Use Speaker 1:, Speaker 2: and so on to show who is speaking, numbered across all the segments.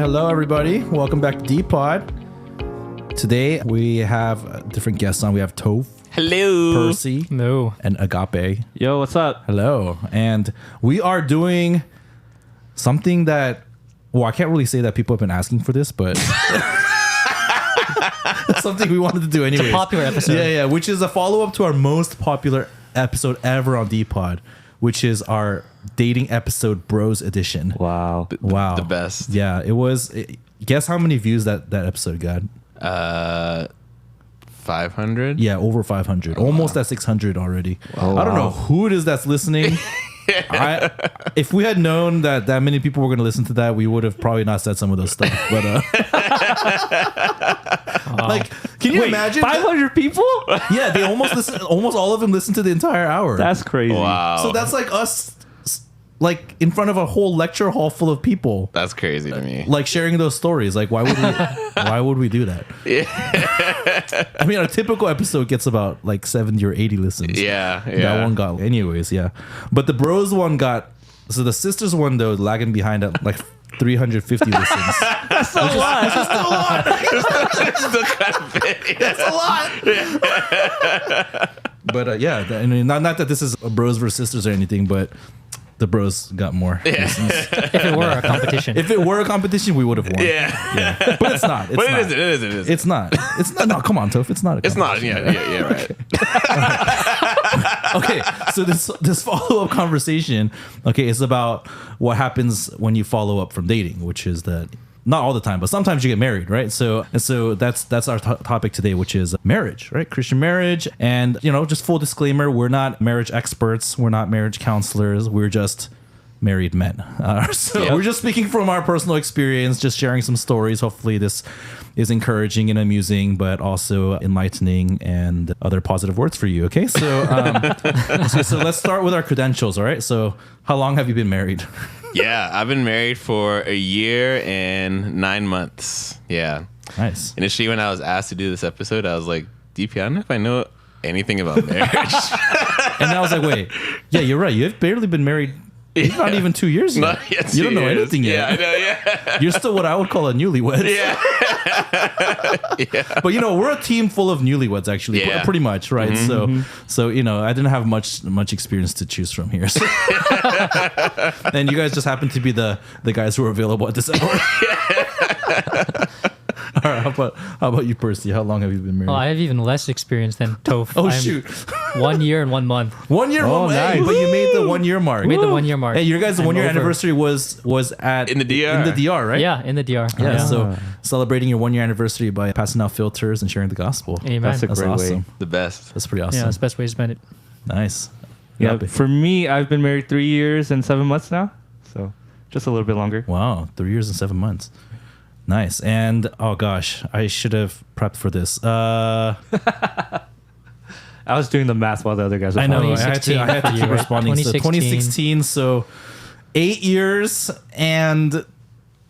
Speaker 1: hello everybody. Welcome back to D-Pod. Today we have different guests on. We have Toph,
Speaker 2: Hello.
Speaker 1: Percy,
Speaker 3: No.
Speaker 1: and Agape.
Speaker 3: Yo, what's up?
Speaker 1: Hello. And we are doing something that, well, I can't really say that people have been asking for this, but it's something we wanted to do anyway.
Speaker 3: It's a popular episode.
Speaker 1: Yeah, which is a follow-up to our most popular episode ever on D-Pod, which is our dating episode Bros edition.
Speaker 3: Wow.
Speaker 1: Wow.
Speaker 2: The best.
Speaker 1: Yeah, it was. Guess how many views that episode got?
Speaker 2: 500?
Speaker 1: Yeah, over 500. Almost at 600 already. I don't know who it is that's listening. If we had known that many people were going to listen to that, we would have probably not said some of those stuff. But like, can you imagine
Speaker 3: 500 people?
Speaker 1: Yeah, they almost all of them listen to the entire hour.
Speaker 3: That's crazy.
Speaker 2: Wow.
Speaker 1: So that's like us, like in front of a whole lecture hall full of people.
Speaker 2: That's crazy to me.
Speaker 1: Like sharing those stories. Like, why would we do that? Yeah. I mean, a typical episode gets about like 70 or 80 listens.
Speaker 2: Yeah.
Speaker 1: That one got, anyways, yeah. But the bros one got, so the sisters one though, lagging behind at like 350 listens.
Speaker 3: That's a lot.
Speaker 1: That's still a lot.
Speaker 2: Still kind of big.
Speaker 1: That's a lot. But yeah, I mean, not that this is a bros versus sisters or anything, but the bros got more listens.
Speaker 3: If it were a competition.
Speaker 1: If it were a competition, we would have won.
Speaker 2: Yeah.
Speaker 1: But it's not.
Speaker 2: But it is.
Speaker 1: It's not. It's not. No, come on, Toph. It's not.
Speaker 2: It's not. Yeah, right.
Speaker 1: Okay, so this follow-up conversation, okay, is about what happens when you follow up from dating, which is that not all the time, but sometimes you get married, right? So that's our topic today, which is marriage, right? Christian marriage. And, just full disclaimer, we're not marriage experts. We're not marriage counselors. We're just married men. We're just speaking from our personal experience, just sharing some stories. Hopefully this is encouraging and amusing, but also enlightening and other positive words for you. Okay. So, so let's start with our credentials. All right. So how long have you been married?
Speaker 2: Yeah, I've been married for a year and 9 months. Yeah.
Speaker 1: Nice.
Speaker 2: Initially, when I was asked to do this episode, I was like, DP, I don't know if I know anything about marriage.
Speaker 1: And I was like, wait, yeah, you're right. You've barely been married. It's not even 2 years yet. You don't know anything yet.
Speaker 2: Yeah, I know, yeah.
Speaker 1: You're still what I would call a newlywed.
Speaker 2: Yeah.
Speaker 1: But we're a team full of newlyweds, actually, pretty much, right?
Speaker 2: Mm-hmm.
Speaker 1: So I didn't have much experience to choose from here. So. And you guys just happen to be the guys who are available at this hour. All right, how about you, Percy? How long have you been married?
Speaker 3: Well, I have even less experience than Toph.
Speaker 1: Oh, shoot.
Speaker 3: 1 year and 1 month.
Speaker 1: 1 year,
Speaker 3: Oh,
Speaker 1: nice. Hey, but you made the 1 year mark.
Speaker 3: Made the 1 year mark.
Speaker 1: Hey, your guys'
Speaker 3: I'm
Speaker 1: 1 year
Speaker 3: over.
Speaker 1: anniversary was at
Speaker 2: In the DR.
Speaker 1: In the DR, right?
Speaker 3: Yeah, in the DR.
Speaker 1: Yeah, so celebrating your 1 year anniversary by passing out filters and sharing the gospel.
Speaker 3: Amen.
Speaker 4: That's a
Speaker 1: That's
Speaker 4: great
Speaker 1: awesome.
Speaker 4: way.
Speaker 2: The best.
Speaker 1: That's pretty awesome.
Speaker 3: Yeah, that's the best way to spend it.
Speaker 1: Nice.
Speaker 4: Yeah,
Speaker 1: Agape.
Speaker 4: for me, I've been married 3 years and 7 months now, so just a little bit longer.
Speaker 1: Wow, 3 years and 7 months. Nice. And oh gosh, I should have prepped for this.
Speaker 4: I was doing the math while the other guys were
Speaker 1: I know.
Speaker 4: talking.
Speaker 1: I had to
Speaker 3: for you,
Speaker 1: keep
Speaker 3: right?
Speaker 1: responding. So 2016. So 8 years and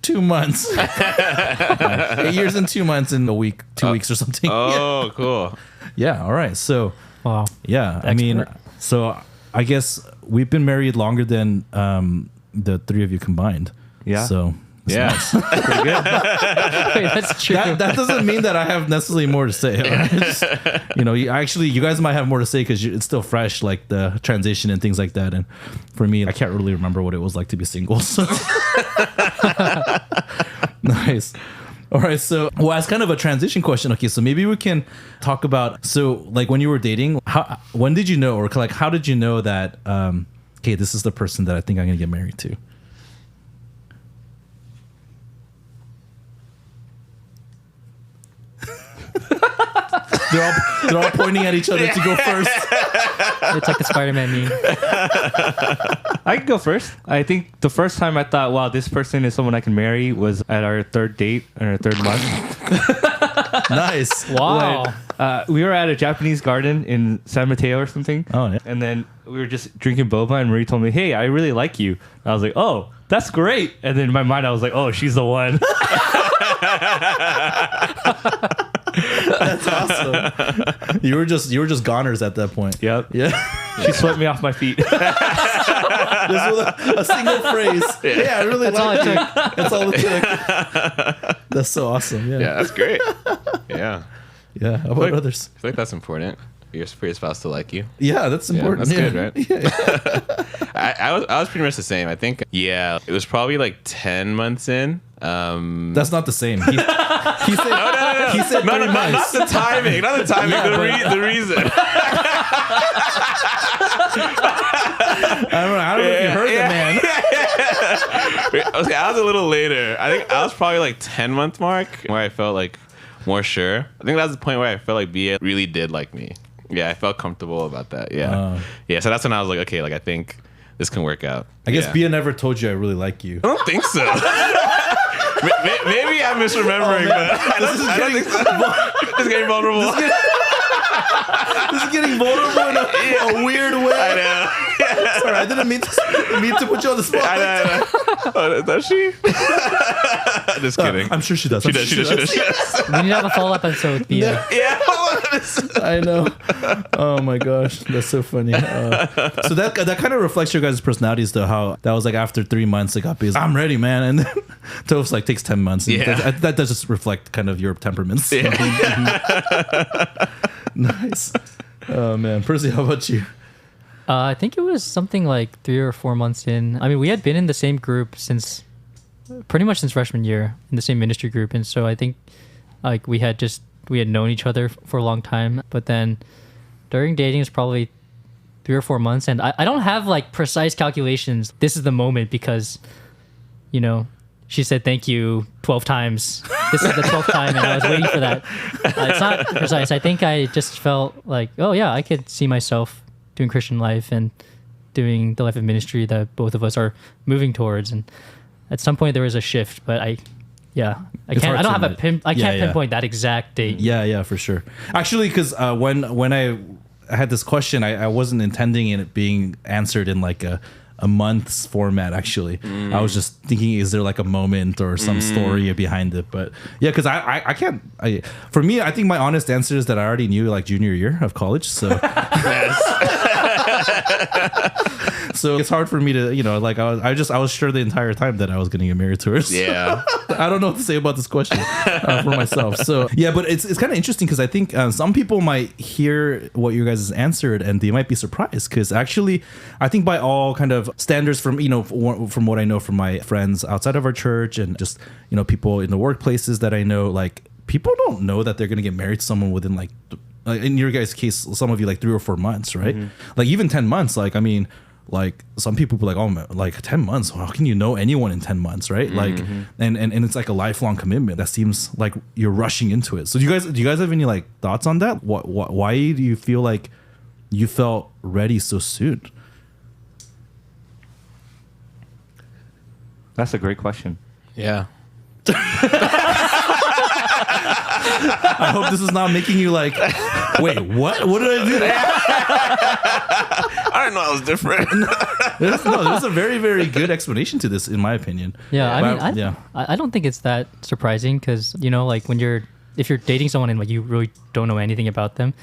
Speaker 1: 2 months. 8 years and 2 months in a week, 2 weeks or something.
Speaker 2: Oh, cool.
Speaker 1: Yeah. All right. So
Speaker 3: Wow.
Speaker 1: yeah, I mean, so I guess we've been married longer than the three of you combined.
Speaker 4: Yeah.
Speaker 1: So
Speaker 2: Yeah.
Speaker 4: Pretty good.
Speaker 3: Wait, that's true.
Speaker 1: that doesn't mean that I have necessarily more to say. Just, you guys might have more to say because it's still fresh, like the transition and things like that. And for me, I can't really remember what it was like to be single. So nice. All right. So, as kind of a transition question, okay, so maybe we can talk about, so like when you were dating, when did you know, or like how did you know that, okay, this is the person that I think I'm going to get married to? They're all pointing at each other to go first.
Speaker 3: It's like the Spider-Man meme.
Speaker 4: I can go first. I think the first time I thought, wow, this person is someone I can marry was at our third date in our third month.
Speaker 1: Nice.
Speaker 3: Wow.
Speaker 4: We were at a Japanese garden in San Mateo or something.
Speaker 1: Oh, yeah.
Speaker 4: And then we were just drinking boba and Marie told me, hey, I really like you. I was like, oh, that's great. And then in my mind, I was like, oh, she's the one.
Speaker 1: That's awesome. You were just goners at that point.
Speaker 4: Yep.
Speaker 1: Yeah.
Speaker 4: She swept me off my feet.
Speaker 1: a single phrase. Yeah, I really like it. That's all it took. That's so awesome. Yeah.
Speaker 2: Yeah, that's great. Yeah.
Speaker 1: Yeah. How about others?
Speaker 2: I feel like that's important for your spouse to like you.
Speaker 1: Yeah, that's important.
Speaker 2: That's
Speaker 1: yeah.
Speaker 2: good, right?
Speaker 1: Yeah.
Speaker 2: I was pretty much the same. I think, it was probably like 10 months in.
Speaker 1: That's not the same. He said, he said 3 months.
Speaker 2: Not the timing. Not the timing. The reason.
Speaker 1: I don't know if you heard the man.
Speaker 2: Okay, I was a little later. I think I was probably like 10-month mark where I felt like more sure. I think that was the point where I felt like Bia really did like me. Yeah, I felt comfortable about that. Yeah. Yeah, so that's when I was like, okay, like I think this can work out.
Speaker 1: I guess Bia never told you I really like you.
Speaker 2: I don't think so. Maybe I'm misremembering, but
Speaker 1: This is getting
Speaker 2: it's getting vulnerable.
Speaker 1: This is getting vulnerable in a weird way.
Speaker 2: I know.
Speaker 1: Sorry, I didn't mean to put you on the spot.
Speaker 2: I know. Oh, does she? Just kidding.
Speaker 1: I'm sure she does.
Speaker 2: She does.
Speaker 3: We need to have a follow-up episode with Bia.
Speaker 2: Yeah.
Speaker 1: I know. Oh my gosh, that's so funny. So that kind of reflects your guys' personalities, though. How that was like after 3 months, Agape is I'm ready, man, and then Toph's like takes 10 months. And
Speaker 2: Yeah.
Speaker 1: that does just reflect kind of your temperaments.
Speaker 2: Yeah.
Speaker 1: Nice. Oh man, Percy, how about you?
Speaker 3: I think it was something like 3 or 4 months in. I mean, we had been in the same group pretty much since freshman year, in the same ministry group, and so I think like we had known each other for a long time. But then during dating, it's probably 3 or 4 months, and I don't have like precise calculations. This is the moment because, she said thank you 12 times. This is the 12th time, and I was waiting for that. It's not precise. I think I just felt like, oh yeah, I could see myself doing Christian life and doing the life of ministry that both of us are moving towards. And at some point there was a shift, but I can't pinpoint that exact date.
Speaker 1: Yeah, for sure. Actually, because when I had this question, I wasn't intending it being answered in like a month's format. Actually, I was just thinking, is there like a moment or some story behind it? But yeah, because I can't. For me, I think my honest answer is that I already knew like junior year of college. So. So it's hard for me to, like I was sure the entire time that I was going to get married to her. So
Speaker 2: Yeah.
Speaker 1: I don't know what to say about this question for myself. So yeah, but it's kind of interesting because I think some people might hear what you guys answered and they might be surprised because actually I think by all kind of standards from what I know from my friends outside of our church and just people in the workplaces that I know, like people don't know that they're going to get married to someone within like in your guys' case, some of you like 3 or 4 months, right? Like even 10 months. Like I mean, like some people be like, oh, like 10 months. How can you know anyone in 10 months, right? Like, and it's like a lifelong commitment. That seems like you're rushing into it. So do you guys have any like thoughts on that? Why do you feel like you felt ready so soon?
Speaker 4: That's a great question.
Speaker 2: Yeah.
Speaker 1: I hope this is not making you like, wait, what? What did I do?
Speaker 2: I didn't know I was different.
Speaker 1: There's a very, very good explanation to this, in my opinion.
Speaker 3: Yeah, I don't think it's that surprising because like if you're dating someone and like you really don't know anything about them,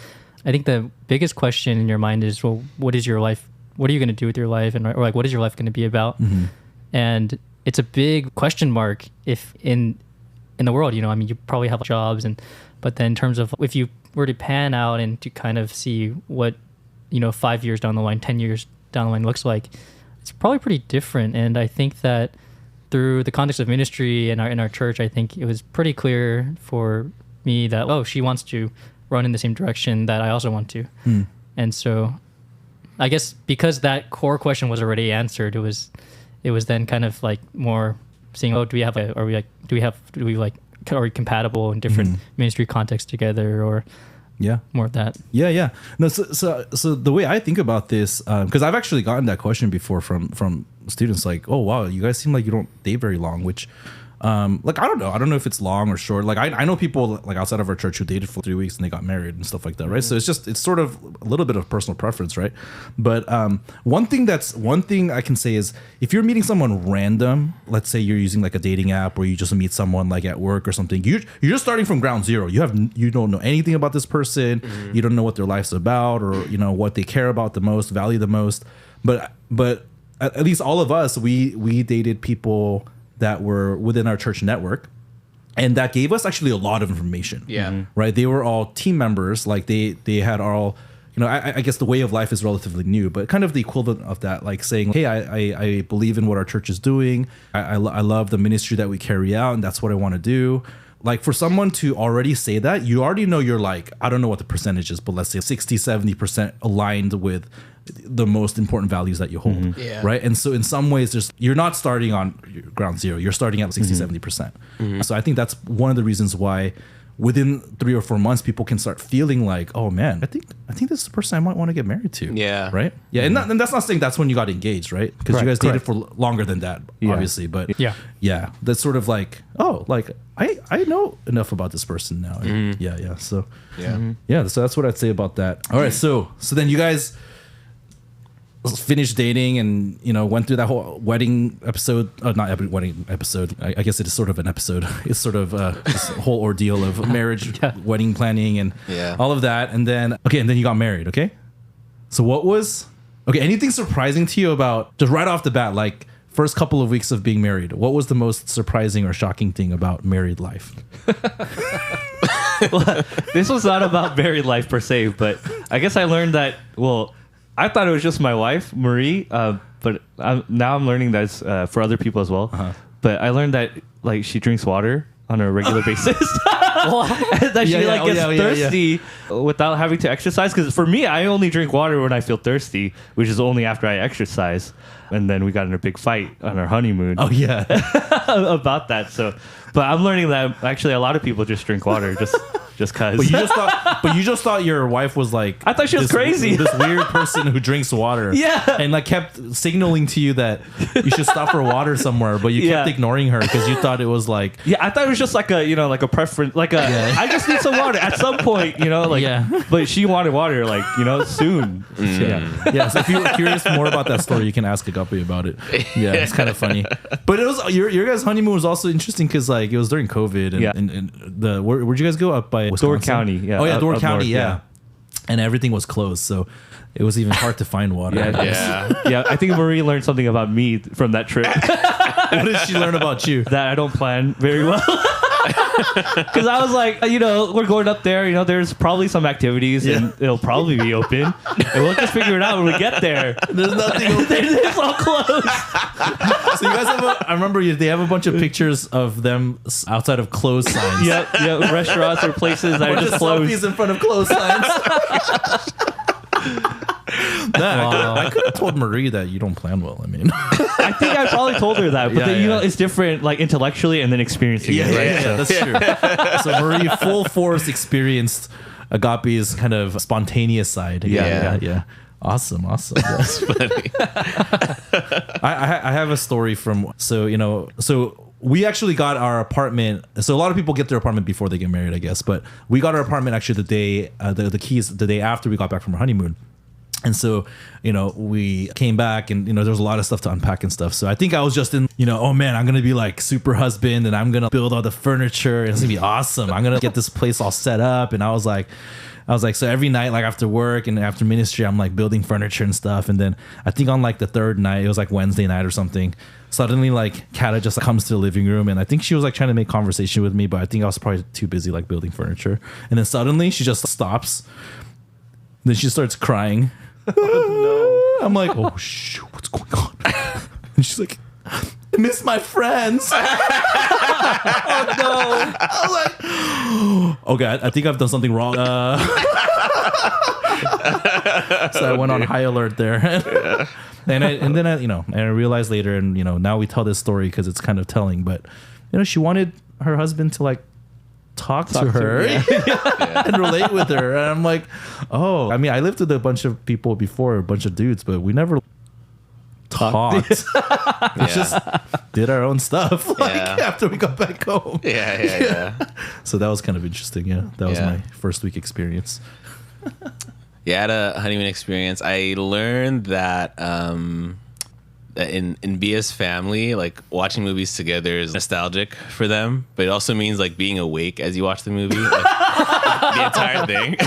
Speaker 3: I think the biggest question in your mind is, well, what is your life? What are you going to do with your life, or like what is your life going to be about? And it's a big question mark if in the world, I mean, you probably have jobs but then in terms of if you were to pan out and to kind of see what 5 years down the line, 10 years down the line looks like, it's probably pretty different. And I think that through the context of ministry in our church, I think it was pretty clear for me that she wants to run in the same direction that I also want to. And so I guess because that core question was already answered, it was then kind of like more seeing, are we compatible in different ministry contexts together, or more of that.
Speaker 1: Yeah. No, so the way I think about this, because I've actually gotten that question before from students, like, oh wow, you guys seem like you don't date very long, which like I don't know if it's long or short. Like I know people like outside of our church who dated for 3 weeks and they got married and stuff like that, right? So it's sort of a little bit of personal preference, right? But one thing I can say is if you're meeting someone random, let's say you're using like a dating app or you just meet someone like at work or something, you're just starting from ground zero. You don't know anything about this person. You don't know what their life's about or what they care about the most, value the most. But at least all of us, we dated people that were within our church network. And that gave us actually a lot of information.
Speaker 2: Yeah.
Speaker 1: Right. They were all team members. Like they had all, I guess the way of life is relatively new, but kind of the equivalent of that, like saying, hey, I believe in what our church is doing. I love the ministry that we carry out, and that's what I want to do. Like for someone to already say that, you already know you're like, I don't know what the percentage is, but let's say 60-70% aligned with the most important values that you hold.
Speaker 2: Mm-hmm. Yeah.
Speaker 1: Right. And so in some ways, you're not starting on ground zero. You're starting at 60-70%.
Speaker 2: Mm-hmm.
Speaker 1: So I think that's one of the reasons why within 3 or 4 months, people can start feeling like, oh man, I think this is the person I might want to get married to.
Speaker 2: Yeah.
Speaker 1: Right. Yeah. And that's not saying that's when you got engaged, right? Because you guys dated for longer than that, obviously. But yeah, that's sort of like, oh, like I know enough about this person now. Yeah. So so that's what I'd say about that. All right. So then you guys finished dating and went through that whole wedding episode. Not wedding episode. I guess it is sort of an episode. It's sort of this whole ordeal of marriage, wedding planning, and all of that. And then you got married. Okay, so what was anything surprising to you about, just right off the bat, like first couple of weeks of being married? What was the most surprising or shocking thing about married life?
Speaker 4: Well, this was not about married life per se, but I guess I learned that, I thought it was just my wife, Marie, but now I'm learning that it's for other people as well. But I learned that like she drinks water on a regular basis. And that she gets thirsty without having to exercise. Because for me, I only drink water when I feel thirsty, which is only after I exercise. And then we got in a big fight on our honeymoon.
Speaker 1: Oh yeah,
Speaker 4: about that. So, but I'm learning that actually a lot of people just drink water just cause.
Speaker 1: But you just thought your wife was like,
Speaker 4: I thought she was crazy.
Speaker 1: This weird person who drinks water.
Speaker 4: Yeah.
Speaker 1: And like kept signaling to you that you should stop for water somewhere, but you kept ignoring her because you thought it was like.
Speaker 4: Yeah, I thought it was just like a like a preference, like I just need some water at some point, But she wanted water soon.
Speaker 1: Yeah. So if you're curious more about that story, you can ask Agape about it. Yeah, it's kind of funny. But it was your guys' honeymoon was also interesting because like it was during COVID and where'd you guys go? Up by Wisconsin?
Speaker 4: Door County. Yeah.
Speaker 1: Oh yeah, Door County.
Speaker 4: North,
Speaker 1: yeah. And everything was closed, so it was even hard to find water.
Speaker 4: Yeah. I think Marie learned something about me from that trip.
Speaker 1: What did she learn about you?
Speaker 4: That I don't plan very well. Because I was like, we're going up there. There's probably some activities, and it'll probably be open, and we'll just figure it out when we get there.
Speaker 1: There's nothing open.
Speaker 4: It's all closed.
Speaker 1: So you guys I remember they have a bunch of pictures of them outside of closed signs.
Speaker 4: Yep. Restaurants or places that are just closed.
Speaker 1: Selfies in front of closed signs. I could have told Marie that you don't plan well. I mean,
Speaker 4: I think I probably told her that, but then, it's different, like intellectually and then experiencing it, right?
Speaker 1: Yeah, that's true. So Marie full force experienced Agape's kind of spontaneous side. Yeah. Awesome. That's
Speaker 2: funny.
Speaker 1: I have a story from so we actually got our apartment. So a lot of people get their apartment before they get married, I guess, but we got our apartment actually the day the keys the day after we got back from our honeymoon. And so, we came back and, there was a lot of stuff to unpack and stuff. So I think I was just in, oh man, I'm going to be like super husband and I'm going to build all the furniture and it's going to be awesome. I'm going to get this place all set up. And I was like, so every night, like after work and after ministry, I'm like building furniture and stuff. And then I think on like the third night, it was like Wednesday night or something. Suddenly like Kata just comes to the living room and I think she was like trying to make conversation with me, but I think I was probably too busy like building furniture. And then suddenly she just stops. Then she starts crying. Oh no. I'm like, oh shoot, what's going on? And she's like, I miss my friends. Oh no. I'm like, okay, I think I've done something wrong. So I went on high alert there. And then I realized later, and now we tell this story because it's kind of telling, but she wanted her husband to like talk to her and relate with her. And I'm like, oh, I mean, I lived with a bunch of people before, a bunch of dudes, but we never talked. We just did our own stuff after we got back home.
Speaker 2: Yeah.
Speaker 1: So that was kind of interesting. Yeah, that was my first week experience.
Speaker 2: I had a honeymoon experience. I learned that in Bia's family, like watching movies together is nostalgic for them, but it also means like being awake as you watch the movie. Like, the entire thing.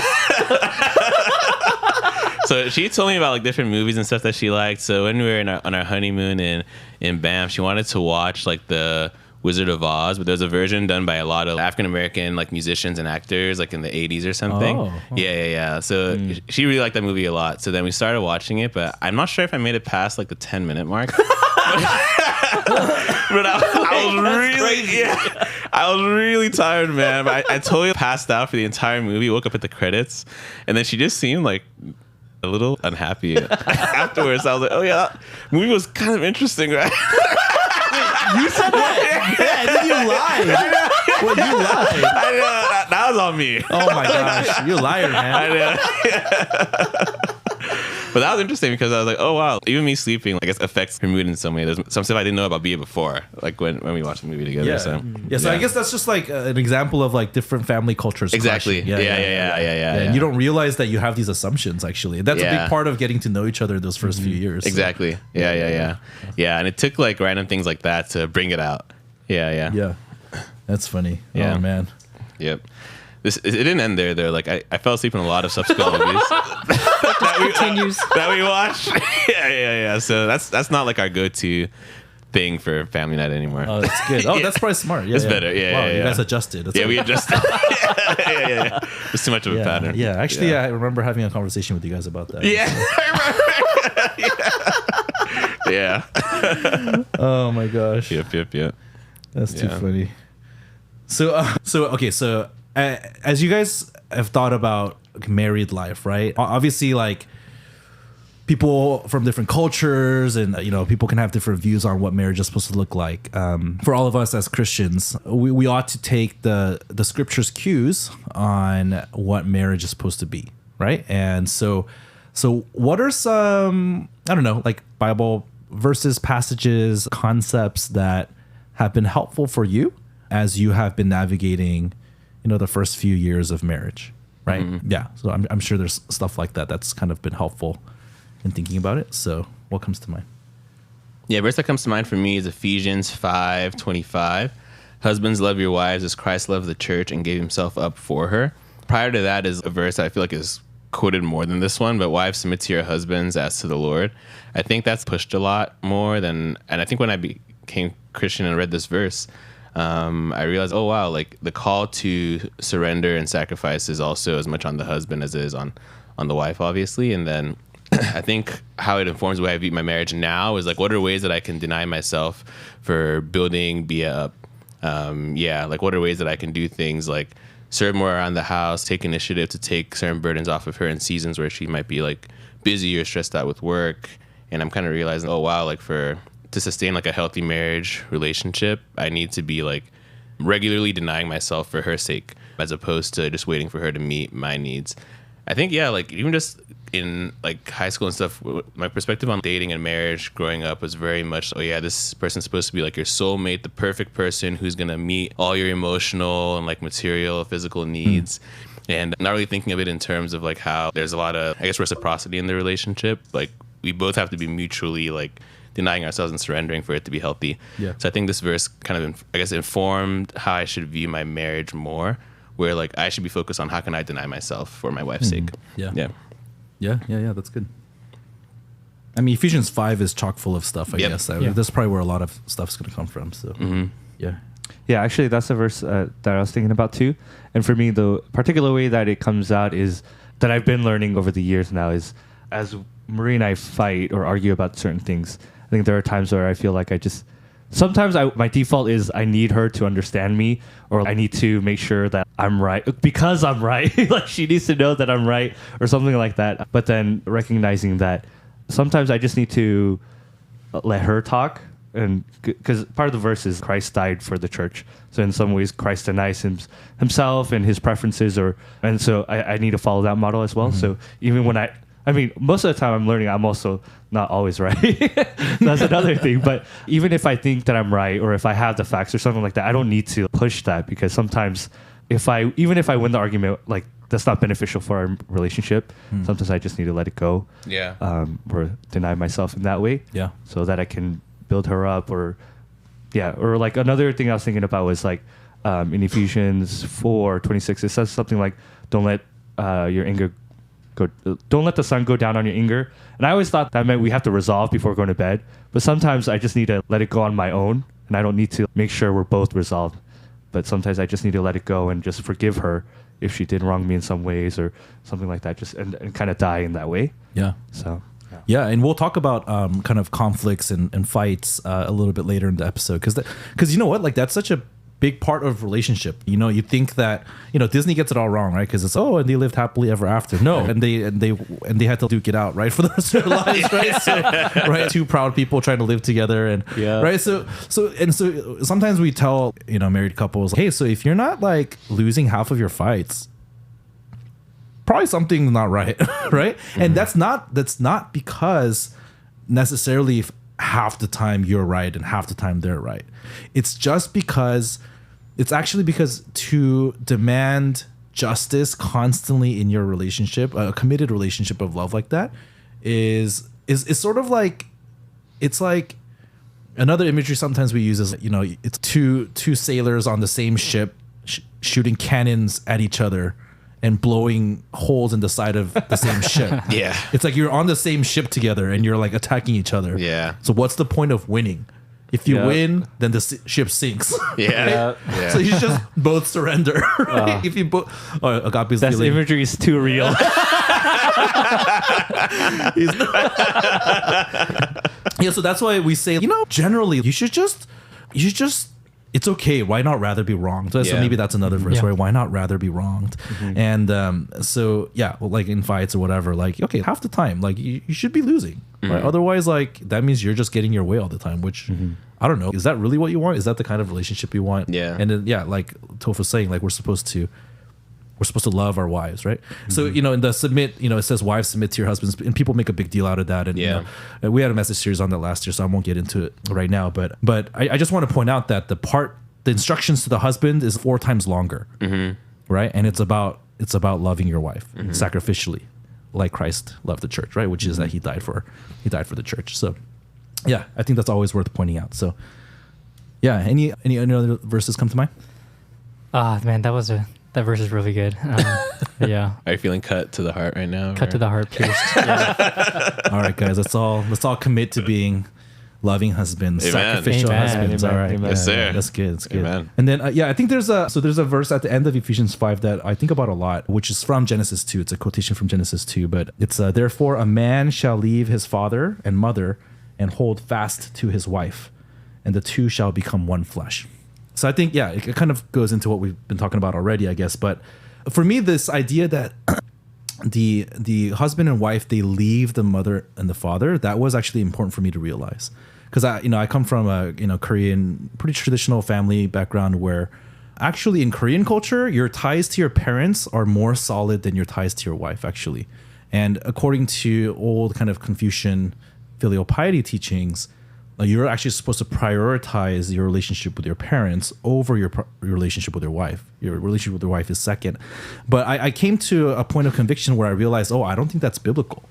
Speaker 2: So she told me about like different movies and stuff that she liked. So when we were on our honeymoon in Banff, she wanted to watch like the Wizard of Oz, but there's a version done by a lot of African American like musicians and actors like in the 80s or something. Yeah. So she really liked that movie a lot. So then we started watching it, but I'm not sure if I made it past like the 10-minute mark. But I was really tired, man. But I totally passed out for the entire movie. Woke up at the credits, and then she just seemed like a little unhappy afterwards. I was like, oh yeah, that movie was kind of interesting, right?
Speaker 1: You said that. Yeah, and then you lied. Well, you lied.
Speaker 2: I know, that was on me.
Speaker 1: Oh my gosh, you liar, man.
Speaker 2: I know. But that was interesting because I was like, oh wow, even me sleeping, I guess, affects her mood in some way. There's some stuff I didn't know about Bia before, like when we watched the movie together.
Speaker 1: Yeah.
Speaker 2: So
Speaker 1: I guess that's just like an example of like different family cultures.
Speaker 2: Exactly.
Speaker 1: clashing.
Speaker 2: Yeah.
Speaker 1: And you don't realize that you have these assumptions actually. That's a
Speaker 2: Yeah.
Speaker 1: big part of getting to know each other those first few years.
Speaker 2: Exactly. Yeah. And it took like random things like that to bring it out. Yeah.
Speaker 1: Yeah. That's funny.
Speaker 2: Yeah.
Speaker 1: Oh man.
Speaker 2: Yep. It didn't end there though. Like I fell asleep in a lot of subsequent movies that we watched. Yeah. So that's not like our go-to thing for family night anymore.
Speaker 1: Oh, that's good. Oh, that's probably smart. Yeah,
Speaker 2: It's better. Yeah.
Speaker 1: Wow,
Speaker 2: yeah,
Speaker 1: you guys adjusted. That's
Speaker 2: we
Speaker 1: right.
Speaker 2: adjusted. Yeah. It's too much of a pattern.
Speaker 1: Yeah, actually, I remember having a conversation with you guys about that.
Speaker 2: Yeah. Yeah.
Speaker 1: Oh my gosh.
Speaker 2: Yep.
Speaker 1: That's too
Speaker 2: Yeah.
Speaker 1: funny. So as you guys have thought about married life, right? Obviously, like people from different cultures and people can have different views on what marriage is supposed to look like. For all of us as Christians, we ought to take the scriptures cues on what marriage is supposed to be, right? And so what are some, I don't know, like Bible verses, passages, concepts that have been helpful for you as you have been navigating the first few years of marriage, right?
Speaker 2: Mm-hmm.
Speaker 1: Yeah. So I'm sure there's stuff like that that's kind of been helpful in thinking about it. So what comes to mind?
Speaker 2: Yeah, verse that comes to mind for me is Ephesians 5:25. Husbands, love your wives as Christ loved the church and gave himself up for her. Prior to that is a verse that I feel like is quoted more than this one, but wives, submit to your husbands as to the Lord. I think that's pushed a lot more than, and I think when I became Christian and read this verse, I realized, oh wow, like the call to surrender and sacrifice is also as much on the husband as it is on the wife, obviously. And then I think how it informs the way I view my marriage now is like, what are ways that I can deny myself for building Bia up? Like what are ways that I can do things like serve more around the house, take initiative to take certain burdens off of her in seasons where she might be like busy or stressed out with work. And I'm kind of realizing, oh wow, like to sustain like a healthy marriage relationship, I need to be like regularly denying myself for her sake, as opposed to just waiting for her to meet my needs. I think, like even just in like high school and stuff, my perspective on dating and marriage growing up was very much, oh yeah, this person's supposed to be like your soulmate, the perfect person who's going to meet all your emotional and like material, physical needs. And not really thinking of it in terms of like how there's a lot of, I guess, reciprocity in the relationship. Like we both have to be mutually like denying ourselves and surrendering for it to be healthy. Yeah. So I think this verse kind of, I guess, informed how I should view my marriage more, where like I should be focused on how can I deny myself for my wife's sake.
Speaker 1: Yeah. That's good. I mean, Ephesians 5 is chock full of stuff, I guess. That's probably where a lot of stuff's going to come from. So,
Speaker 4: Yeah, actually, that's the verse that I was thinking about too. And for me, the particular way that it comes out is that I've been learning over the years now is as Marie and I fight or argue about certain things, I think there are times where I feel like sometimes my default is I need her to understand me, or I need to make sure that I'm right because I'm right. Like she needs to know that I'm right or something like that. But then recognizing that sometimes I just need to let her talk. And because part of the verse is Christ died for the church. So in some ways, Christ denies himself and his preferences, and so I need to follow that model as well. Mm-hmm. So even when I mean, most of the time I'm learning, I'm also not always right. That's another thing. But even if I think that I'm right, or if I have the facts or something like that, I don't need to push that, because sometimes even if I win the argument, like that's not beneficial for our relationship. Sometimes I just need to let it go.
Speaker 2: Yeah.
Speaker 4: Or deny myself in that way.
Speaker 1: Yeah.
Speaker 4: So that I can build her up, or like another thing I was thinking about was like in Ephesians 4:26, it says something like, don't let your anger don't let the sun go down on your anger. And I always thought that meant we have to resolve before going to bed. But sometimes I just need to let it go on my own, and I don't need to make sure we're both resolved. But sometimes I just need to let it go and just forgive her if she did wrong me in some ways or something like that, just and kind of die in that way.
Speaker 1: Yeah.
Speaker 4: So
Speaker 1: yeah, and we'll talk about kind of conflicts and fights a little bit later in the episode because you know what, like that's such a big part of relationship. You know, you think that, you know, Disney gets it all wrong, right? Because it's and they lived happily ever after. No, and they had to duke it out, right, for the rest of their lives, right? So, right, two proud people trying to live together, and right. So sometimes we tell, you know, married couples, hey, so if you're not like losing half of your fights, probably something's not right, right? Mm-hmm. And that's not because necessarily half the time you're right and half the time they're right. It's actually because to demand justice constantly in your relationship, a committed relationship of love like that, is sort of like, it's like another imagery sometimes we use is, you know, it's two sailors on the same ship shooting cannons at each other and blowing holes in the side of the same ship.
Speaker 2: Yeah.
Speaker 1: It's like you're on the same ship together and you're like attacking each other.
Speaker 2: Yeah.
Speaker 1: So what's the point of winning? If you win, then the ship sinks.
Speaker 2: Yeah.
Speaker 1: Right?
Speaker 2: Yeah.
Speaker 1: So you just both surrender. Right? If you both, Agape's
Speaker 4: that
Speaker 1: feeling.
Speaker 4: imagery is too real.
Speaker 1: Yeah, so that's why we say, you know, generally you should just it's okay. Why not rather be wronged? So maybe that's another verse, right? Why not rather be wronged? Mm-hmm. And so yeah, well, like in fights or whatever, like, okay, half the time, like you should be losing, right? Otherwise, like that means you're just getting your way all the time, which I don't know. Is that really what you want? Is that the kind of relationship you want?
Speaker 2: Yeah.
Speaker 1: And then like Toph was saying, like we're supposed to love our wives, right? So, you know, in the submit, you know, it says wives submit to your husbands, and people make a big deal out of that. And you know, we had a message series on that last year, so I won't get into it right now. But I just want to point out that the instructions to the husband is 4 times longer, right? And it's about loving your wife sacrificially, like Christ loved the church, right? Which is that he died for the church. So, yeah, I think that's always worth pointing out. So, yeah, any other verses come to mind?
Speaker 3: Man, that verse is really good. Yeah.
Speaker 2: Are you feeling cut to the heart right now?
Speaker 3: Cut to the heart, pierced. Yeah.
Speaker 1: All right, guys, let's all commit to being loving husbands,
Speaker 2: Amen.
Speaker 1: sacrificial husbands.
Speaker 4: Amen.
Speaker 1: All right,
Speaker 4: Amen.
Speaker 2: Yes, sir.
Speaker 1: That's good. That's good.
Speaker 2: Amen.
Speaker 1: And then I think there's a verse at the end of Ephesians 5 that I think about a lot, which is from Genesis 2. It's a quotation from Genesis 2, but it's therefore a man shall leave his father and mother and hold fast to his wife, and the two shall become one flesh. So I think, yeah, it kind of goes into what we've been talking about already, I guess. But for me, this idea that the husband and wife, they leave the mother and the father, that was actually important for me to realize. Because I come from a Korean, pretty traditional family background where actually in Korean culture, your ties to your parents are more solid than your ties to your wife, actually. And according to old kind of Confucian filial piety teachings, you're actually supposed to prioritize your relationship with your parents over your relationship with your wife. Your relationship with your wife is second. But I came to a point of conviction where I realized, I don't think that's biblical.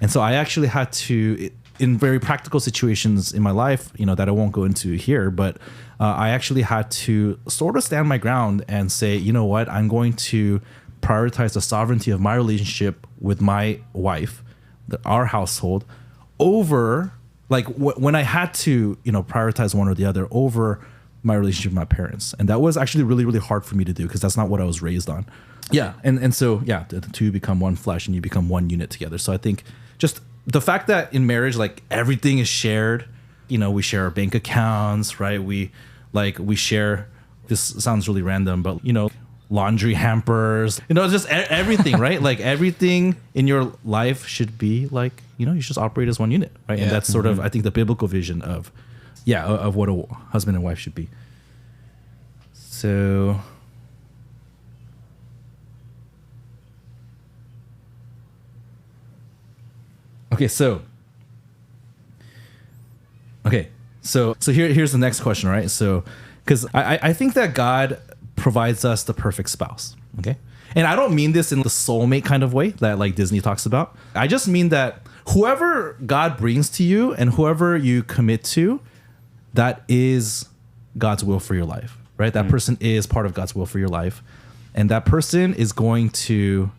Speaker 1: And so I actually had to, in very practical situations in my life, that I won't go into here, but I actually had to sort of stand my ground and say, you know what, I'm going to prioritize the sovereignty of my relationship with my wife, our household, over when I had to, prioritize one or the other over my relationship with my parents. And that was actually really, really hard for me to do because that's not what I was raised on. Yeah. And so, yeah, the two become one flesh and you become one unit together. So I think just the fact that in marriage, everything is shared, we share our bank accounts, right? We share, this sounds really random, but, laundry hampers, just everything, right? Everything in your life should be you just operate as one unit, right? Yeah. And that's sort of, I think, the biblical vision of what a husband and wife should be. So, here's the next question, right? So, because I think that God provides us the perfect spouse, okay? And I don't mean this in the soulmate kind of way that Disney talks about. I just mean that whoever God brings to you and whoever you commit to, that is God's will for your life, right? That person is part of God's will for your life. and that person is going to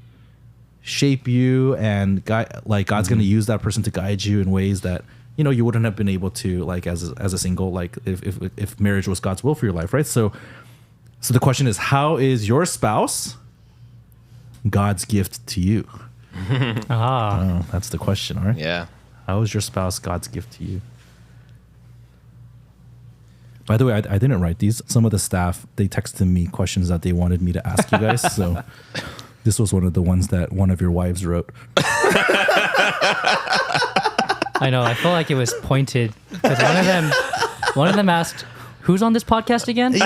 Speaker 1: shape you and guide, like God's going to use that person to guide you in ways that you wouldn't have been able to, like as a single, like if marriage was God's will for your life, right? So the question is, how is your spouse God's gift to you?
Speaker 3: Ah,
Speaker 1: That's the question, all right?
Speaker 2: Yeah.
Speaker 1: How is your spouse God's gift to you? By the way, I didn't write these. Some of the staff, they texted me questions that they wanted me to ask you guys. So this was one of the ones that one of your wives wrote.
Speaker 3: I know. I felt like it was pointed because one of them asked, "Who's on this podcast again?" And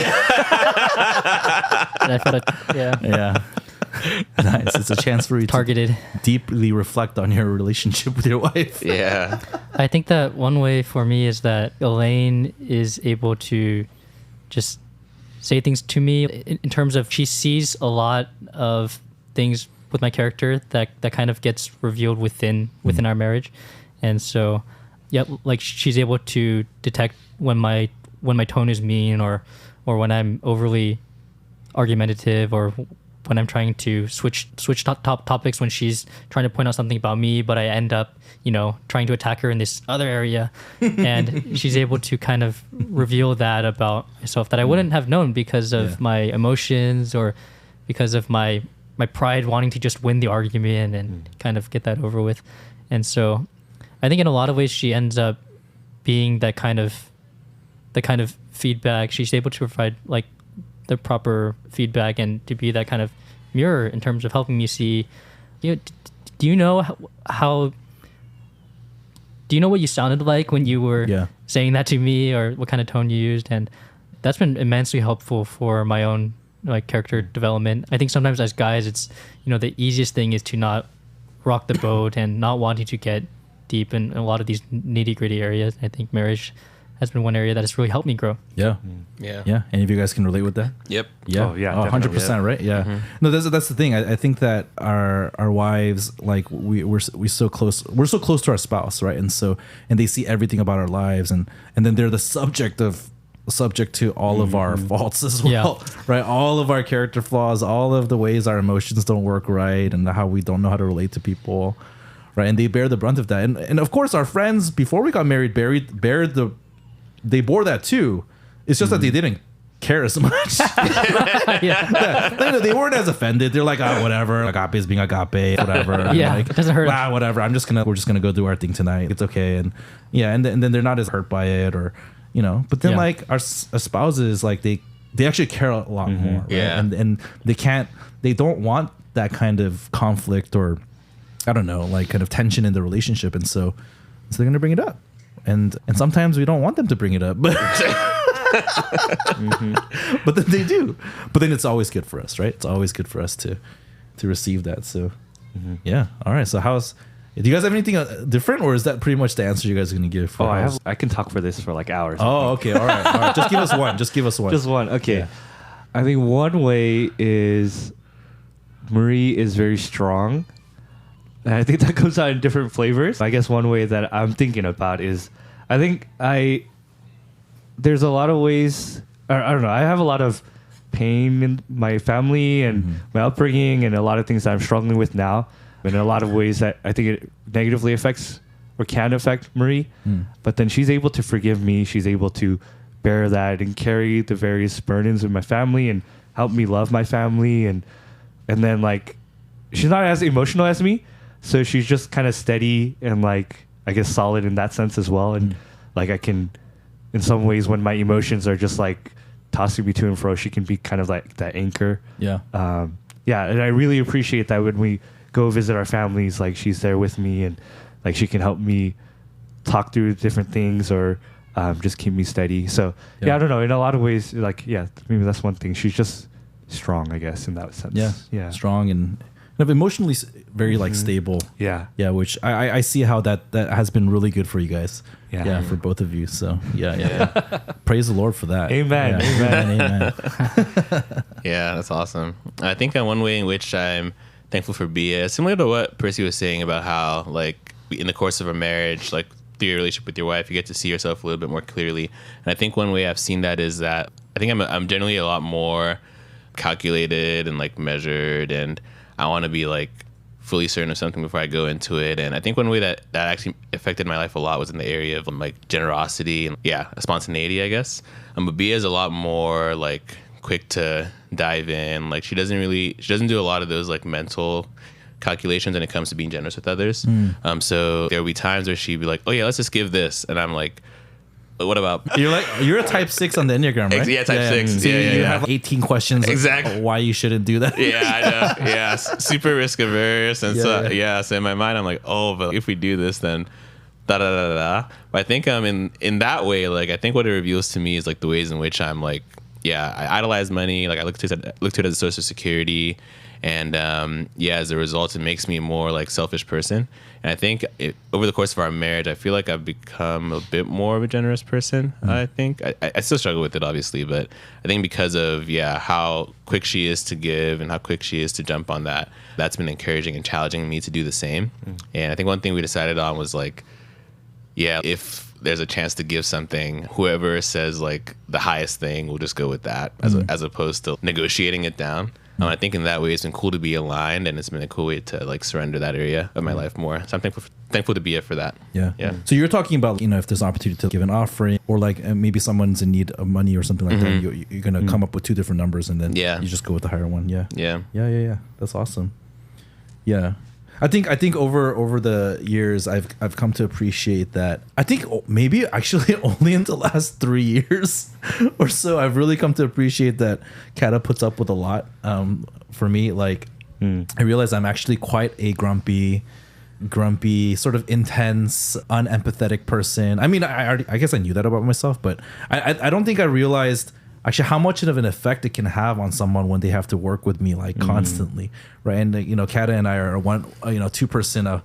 Speaker 3: I felt like,
Speaker 1: Yeah. Nice. It's a chance for you
Speaker 3: targeted.
Speaker 1: to deeply reflect on your relationship with your wife.
Speaker 2: Yeah.
Speaker 3: I think that one way for me is that Elaine is able to just say things to me in terms of she sees a lot of things with my character that kind of gets revealed within our marriage. And so, yeah, like she's able to detect when my tone is mean or when I'm overly argumentative or when I'm trying to switch topics when she's trying to point out something about me, but I end up, trying to attack her in this other area. And she's able to kind of reveal that about myself that I wouldn't have known because of my emotions or because of my pride wanting to just win the argument and kind of get that over with. And so I think in a lot of ways she ends up being the kind of feedback. She's able to provide like the proper feedback and to be that kind of mirror in terms of helping me see, do you know how do you know what you sounded like when you were saying that to me or what kind of tone you used? And that's been immensely helpful for my own like character development. I think sometimes as guys, it's, the easiest thing is to not rock the boat and not wanting to get deep in a lot of these nitty gritty areas. I think marriage has been one area that has really helped me grow.
Speaker 1: Yeah. Any of you guys can relate with that?
Speaker 2: Yep.
Speaker 1: Yeah.
Speaker 4: Oh, yeah,
Speaker 1: 100%, right? Yeah. No, that's the thing. I think that our wives, like we're so close. We're so close to our spouse, right? And they see everything about our lives, and then they're the subject to all of our faults as well, right? All of our character flaws, all of the ways our emotions don't work right, and how we don't know how to relate to people, right? And they bear the brunt of that. And of course, our friends before we got married they bore that too. It's just that they didn't care as much. They weren't as offended. They're like, whatever. Agape is being agape, whatever.
Speaker 3: Yeah,
Speaker 1: like,
Speaker 3: it doesn't hurt.
Speaker 1: Whatever. We're just gonna go do our thing tonight. It's okay. And and then they're not as hurt by it, or But then like our spouses, like they actually care a lot more. Right?
Speaker 2: Yeah.
Speaker 1: And they don't want that kind of conflict or I don't know, like kind of tension in the relationship, and so they're gonna bring it up. And sometimes we don't want them to bring it up, but but then they do. But then it's always good for us, right? It's always good for us to receive that. So yeah. All right. So do you guys have anything different, or is that pretty much the answer you guys are going to give?
Speaker 4: I can talk for this for like hours.
Speaker 1: Oh, okay. All right. Just give us one.
Speaker 4: Just one. Okay.
Speaker 1: Yeah.
Speaker 4: I think one way is Marie is very strong. And I think that comes out in different flavors. I guess one way that I'm thinking about is I think there's a lot of ways, or I don't know, I have a lot of pain in my family and my upbringing and a lot of things that I'm struggling with now. And in a lot of ways that I think it negatively affects or can affect Marie. But then she's able to forgive me. She's able to bear that and carry the various burdens of my family and help me love my family. And then like, she's not as emotional as me. So she's just kind of steady and like, I guess solid in that sense as well. And like I can, in some ways when my emotions are just like tossing me to and fro, she can be kind of like that anchor.
Speaker 1: Yeah.
Speaker 4: And I really appreciate that when we go visit our families, like she's there with me and like she can help me talk through different things or just keep me steady. So I don't know. In a lot of ways, like, maybe that's one thing. She's just strong, I guess, in that sense.
Speaker 1: Yeah. Strong and emotionally very like stable.
Speaker 4: Yeah.
Speaker 1: Which I see how that has been really good for you guys. Yeah, for both of you. So yeah. Praise the Lord for that.
Speaker 4: Amen.
Speaker 1: Amen.
Speaker 2: Yeah, that's awesome. I think one way in which I'm thankful for Bia, similar to what Percy was saying about how like in the course of a marriage, like through your relationship with your wife, you get to see yourself a little bit more clearly. And I think one way I've seen that is that I think I'm generally a lot more calculated and like measured, and I want to be like fully certain of something before I go into it. And I think one way that actually affected my life a lot was in the area of like generosity and spontaneity, I guess. But Bia is a lot more like quick to dive in. Like she doesn't do a lot of those like mental calculations when it comes to being generous with others. So there'll be times where she'd be like, oh yeah, let's just give this, and I'm like, what about
Speaker 1: you're a type 6 on the Enneagram, right?
Speaker 2: Yeah, type 6.
Speaker 1: So
Speaker 2: Yeah,
Speaker 1: you have 18 questions
Speaker 2: exactly
Speaker 1: why you shouldn't do that.
Speaker 2: Yeah, I know. Yeah, super risk averse, and so in my mind I'm like, oh, but if we do this, then da da da da. But I think in that way, like I think what it reveals to me is like the ways in which I'm like, I idolize money. Like I look to it as a source of security, and as a result, it makes me a more like selfish person. And I think over the course of our marriage, I feel like I've become a bit more of a generous person. I think I still struggle with it, obviously, but I think because of how quick she is to give and how quick she is to jump on that, that's been encouraging and challenging me to do the same. And I think one thing we decided on was like, if there's a chance to give something, whoever says like the highest thing, we'll just go with that as opposed to negotiating it down. I think in that way it's been cool to be aligned, and it's been a cool way to like surrender that area of my life more. So I'm thankful to be here for that. Yeah.
Speaker 1: So you're talking about, if there's an opportunity to give an offering, or like maybe someone's in need of money or something like that, you're going to come up with two different numbers, and then you just go with the higher one. Yeah. That's awesome. Yeah. I think over the years I've come to appreciate that. I think maybe actually only in the last 3 years or so I've really come to appreciate that Kata puts up with a lot. For me, like I realize I'm actually quite a grumpy, sort of intense, unempathetic person. I mean, I guess I knew that about myself, but I don't think I realized actually how much of an effect it can have on someone when they have to work with me like constantly, right? And Kata and I are one 2%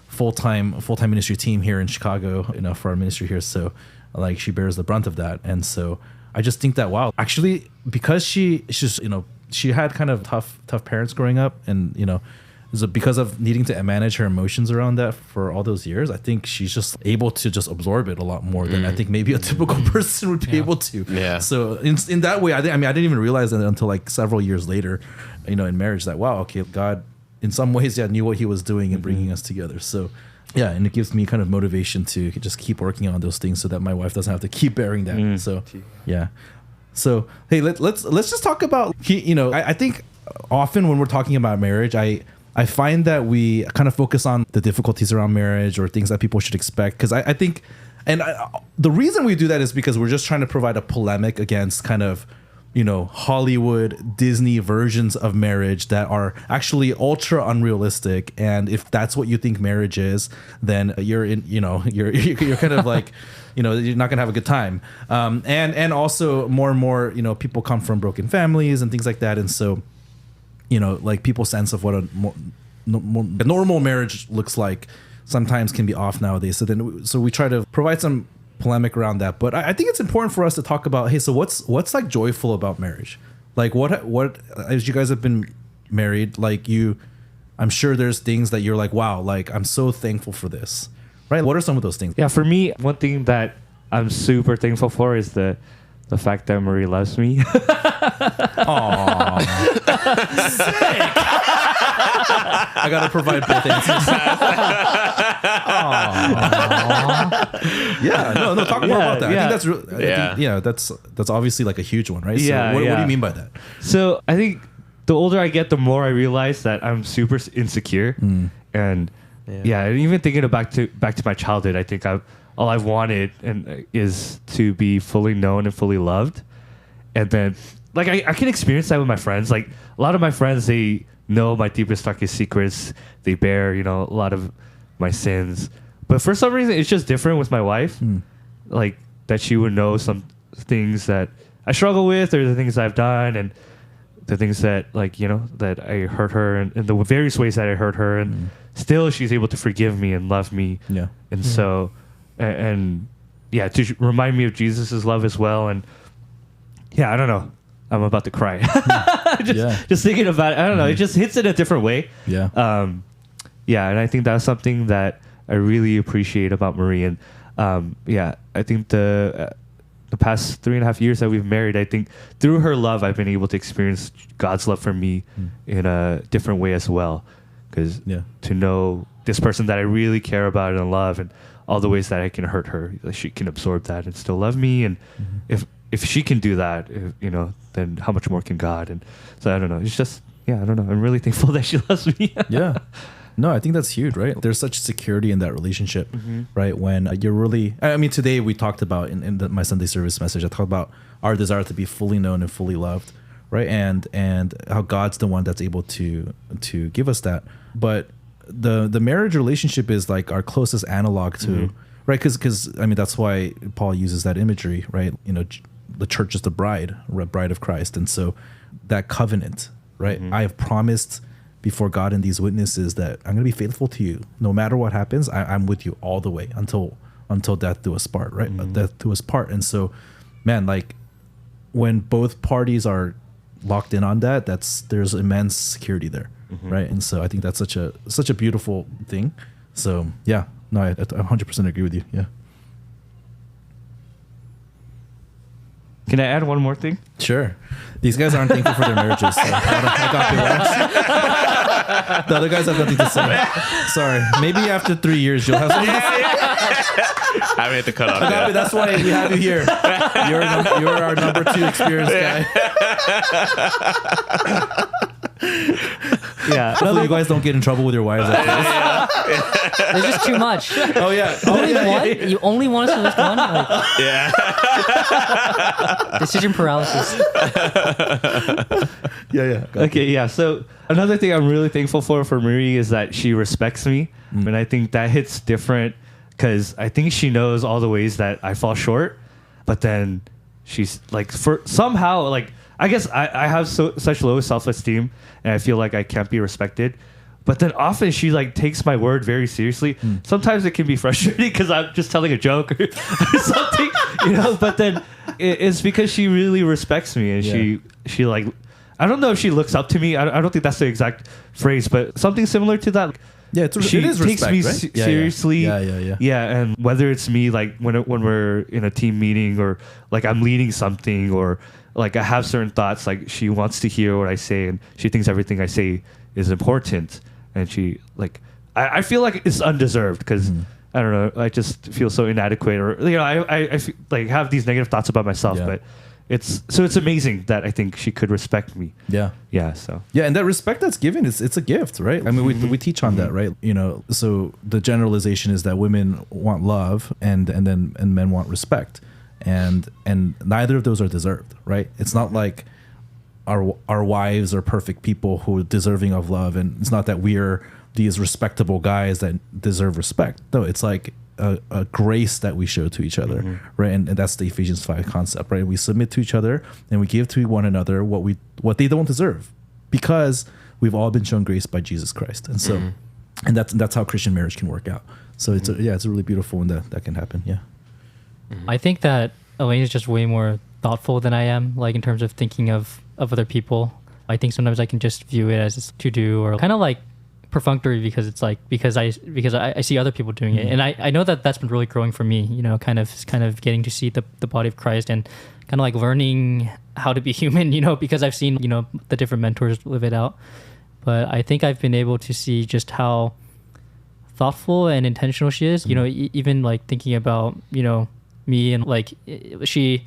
Speaker 1: full-time ministry team here in Chicago, for our ministry here. So like she bears the brunt of that, and so I just think that actually because she had kind of tough parents growing up, and because of needing to manage her emotions around that for all those years, I think she's just able to just absorb it a lot more than I think maybe a typical person would be able to. Yeah. So in that way, I didn't even realize that until like several years later, in marriage, that okay, God, in some ways, knew what He was doing in bringing us together. So. Yeah, and it gives me kind of motivation to just keep working on those things so that my wife doesn't have to keep bearing that. So, yeah. So, hey, let's just talk about, I think often when we're talking about marriage, I find that we kind of focus on the difficulties around marriage or things that people should expect. Because I think, the reason we do that is because we're just trying to provide a polemic against kind of, Hollywood, Disney versions of marriage that are actually ultra unrealistic. And if that's what you think marriage is, then you're you're kind of like, you're not gonna have a good time. And also more and more, people come from broken families and things like that. And so, like people's sense of what a normal marriage looks like sometimes can be off nowadays. So we try to provide some polemic around that, but I think it's important for us to talk about, hey, so what's like joyful about marriage? Like what as you guys have been married, like I'm sure there's things that you're like, wow, like I'm so thankful for this, right? What are some of those things?
Speaker 4: Yeah, for me, one thing that I'm super thankful for is the fact that Marie loves me.
Speaker 1: Aww. Sick. I gotta provide both answers. Yeah, no, talk more about that. I think that's obviously like a huge one, right?
Speaker 4: Yeah,
Speaker 1: so what do you mean by that?
Speaker 4: So I think the older I get, the more I realize that I'm super insecure, and and even thinking back to my childhood, I think all I've wanted is to be fully known and fully loved. And then like I can experience that with my friends. Like a lot of my friends, they know my deepest, darkest secrets. They bear, a lot of my sins. But for some reason, it's just different with my wife. Like that she would know some things that I struggle with, or the things I've done, and the things that that I hurt her, and in the various ways that I hurt her, and still she's able to forgive me and love me. Yeah. And so, and to remind me of Jesus's love as well. And I don't know. I'm about to cry. Just thinking about it. I don't know. It just hits in a different way. Yeah. And I think that's something that I really appreciate about Marie. And I think the the past 3.5 years that we've married, I think through her love, I've been able to experience God's love for me in a different way as well. Because to know this person that I really care about and love, and all the ways that I can hurt her, like she can absorb that and still love me. And if she can do that, then how much more can God? And so I don't know. It's just, I don't know. I'm really thankful that she loves me.
Speaker 1: Yeah. No, I think that's huge, right? There's such security in that relationship, right? When you're really, I mean, today we talked about in my Sunday service message, I talked about our desire to be fully known and fully loved, right? And how God's the one that's able to give us that. But the marriage relationship is like our closest analog to, right? Because I mean, that's why Paul uses that imagery, right? The church is the bride of Christ. And so that covenant, right? I have promised before God and these witnesses that I'm going to be faithful to you. No matter what happens, I'm with you all the way until death do us part, right? Death do us part. And so, man, like when both parties are locked in on that, there's immense security there, right? And so I think that's such a beautiful thing. So yeah, no, I 100% agree with you. Yeah.
Speaker 4: Can I add one more thing?
Speaker 1: Sure. These guys aren't thankful for their marriages. So the other guys have nothing to say. Sorry. Maybe after 3 years you'll have something to say.
Speaker 2: I haven't hit the cutoff
Speaker 1: Agape,
Speaker 2: yet.
Speaker 1: that's why we have you here. You're our number 2 experienced guy.
Speaker 4: Yeah.
Speaker 1: Hopefully you guys don't get in trouble with your wives after this.
Speaker 3: There's just too much.
Speaker 1: Oh yeah.
Speaker 3: Only one? You only want us to list one? Like,
Speaker 2: Yeah.
Speaker 3: decision paralysis.
Speaker 1: Yeah.
Speaker 4: Okay, yeah. So another thing I'm really thankful for Marie is that she respects me. And I think that hits different because I think she knows all the ways that I fall short. But then she's like, for somehow, like, I guess I have such low self-esteem and I feel like I can't be respected. But then often she like takes my word very seriously. Sometimes it can be frustrating because I'm just telling a joke or something, but then it's because she really respects me and she like, I don't know if she looks up to me. I don't think that's the exact phrase, but something similar to that.
Speaker 1: Yeah,
Speaker 4: She
Speaker 1: it is
Speaker 4: takes
Speaker 1: respect,
Speaker 4: me
Speaker 1: right?
Speaker 4: seriously.
Speaker 1: Yeah.
Speaker 4: Yeah, and whether it's me like when we're in a team meeting or like I'm leading something or like I have certain thoughts, like she wants to hear what I say and she thinks everything I say is important. And she like, I feel like it's undeserved because I don't know, I just feel so inadequate or I feel, like have these negative thoughts about myself, but it's amazing that I think she could respect me.
Speaker 1: Yeah.
Speaker 4: So
Speaker 1: Yeah, and that respect that's given, it's a gift, right? I mean, we teach on that, right? So the generalization is that women want love and men want respect, and neither of those are deserved, right? It's not like our wives are perfect people who are deserving of love, and it's not that we're these respectable guys that deserve respect. No, it's like a grace that we show to each other, right? And that's the Ephesians 5 concept, right? We submit to each other and we give to one another what they don't deserve, because we've all been shown grace by Jesus Christ. And so, and that's how Christian marriage can work out. So it's really beautiful when that can happen. Yeah.
Speaker 3: I think that Elaine is just way more thoughtful than I am, like in terms of thinking of other people. I think sometimes I can just view it as to do or kind of like perfunctory because it's like because I see other people doing it, and I know that that's been really growing for me, kind of getting to see the body of Christ and kind of like learning how to be human, because I've seen the different mentors live it out. But I think I've been able to see just how thoughtful and intentional she is, even like thinking about me and like she,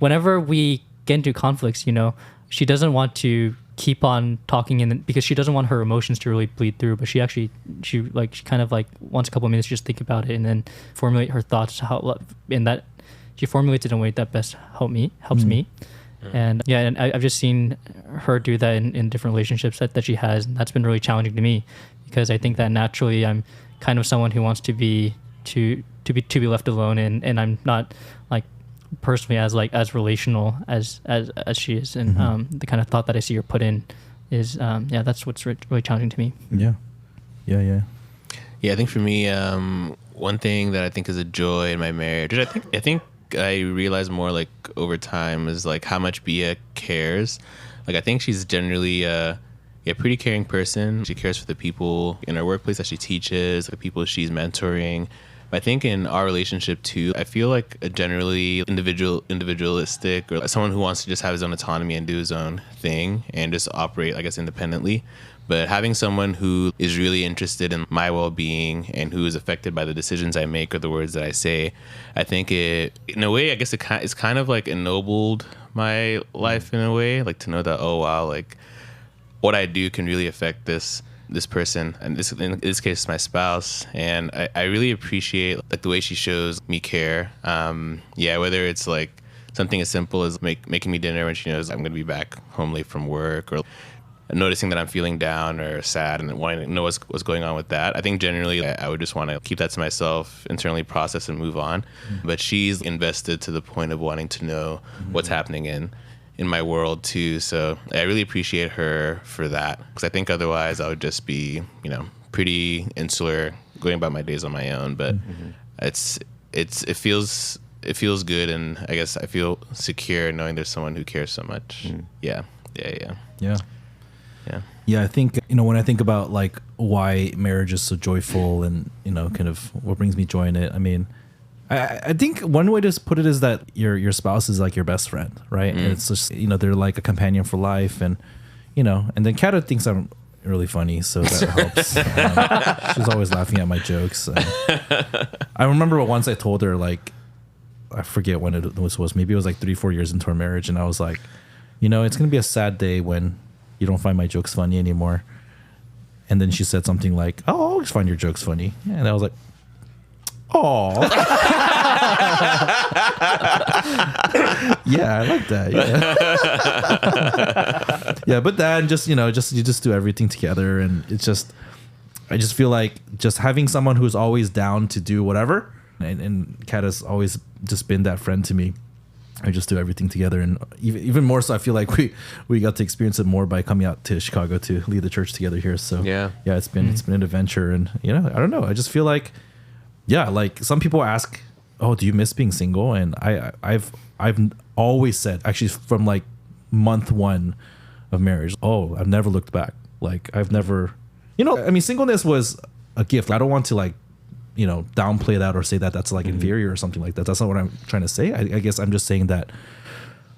Speaker 3: whenever we get into conflicts, she doesn't want to keep on talking because she doesn't want her emotions to really bleed through, but she kind of like wants a couple of minutes to just think about it and then formulate her thoughts and that she formulates it in a way that best helps me. And and I've just seen her do that in different relationships that she has, and that's been really challenging to me because I think that naturally I'm kind of someone who wants to be left alone, and I'm not like personally as relational as she is, and the kind of thought that I see her put in is that's what's really challenging to me.
Speaker 1: Yeah.
Speaker 2: I think for me, one thing that I think is a joy in my marriage, which I think I realize more like over time, is like how much Bia cares. Like I think she's generally a pretty caring person. She cares for the people in her workplace that she teaches, the people she's mentoring. I think in our relationship too, I feel like a generally individualistic, or someone who wants to just have his own autonomy and do his own thing and just operate, I guess, independently. But having someone who is really interested in my well-being and who is affected by the decisions I make or the words that I say, I think it, in a way, I guess it's kind of like ennobled my life in a way, like to know that, oh wow, like what I do can really affect this person, and in this case my spouse, and I really appreciate like the way she shows me care. Whether it's like something as simple as making me dinner when she knows I'm gonna be back home late from work, or noticing that I'm feeling down or sad and wanting to know what's going on with that. I think generally I would just want to keep that to myself, internally process and move on. But she's invested to the point of wanting to know what's happening in my world too. So I really appreciate her for that, because I think otherwise I would just be, pretty insular, going about my days on my own. But it feels good, and I guess I feel secure knowing there's someone who cares so much. Yeah.
Speaker 1: Yeah, I think, when I think about like why marriage is so joyful and, kind of what brings me joy in it, I mean, I think one way to put it is that your spouse is like your best friend, right? And it's just, they're like a companion for life, and, and then Kata thinks I'm really funny, so that helps. She's always laughing at my jokes. I remember once I told her, like, I forget when it was, maybe it was like 3-4 years into our marriage, and I was like, it's going to be a sad day when you don't find my jokes funny anymore. And then she said something like, "Oh, I'll always find your jokes funny." And I was like, "Oh." Yeah, I like that. Yeah. Yeah, but then just, you just do everything together, and I just feel like just having someone who's always down to do whatever, and Kat has always just been that friend to me. I just do everything together, and even more so, I feel like we got to experience it more by coming out to Chicago to lead the church together here. So yeah, it's been an adventure, and I don't know. I just feel like, like some people ask, "Oh, do you miss being single?" And I've always said, actually, from like month 1 of marriage, "Oh, I've never looked back. Like I've never, singleness was a gift. I don't want to like, downplay that or say that that's like inferior or something like that. That's not what I'm trying to say. I guess I'm just saying that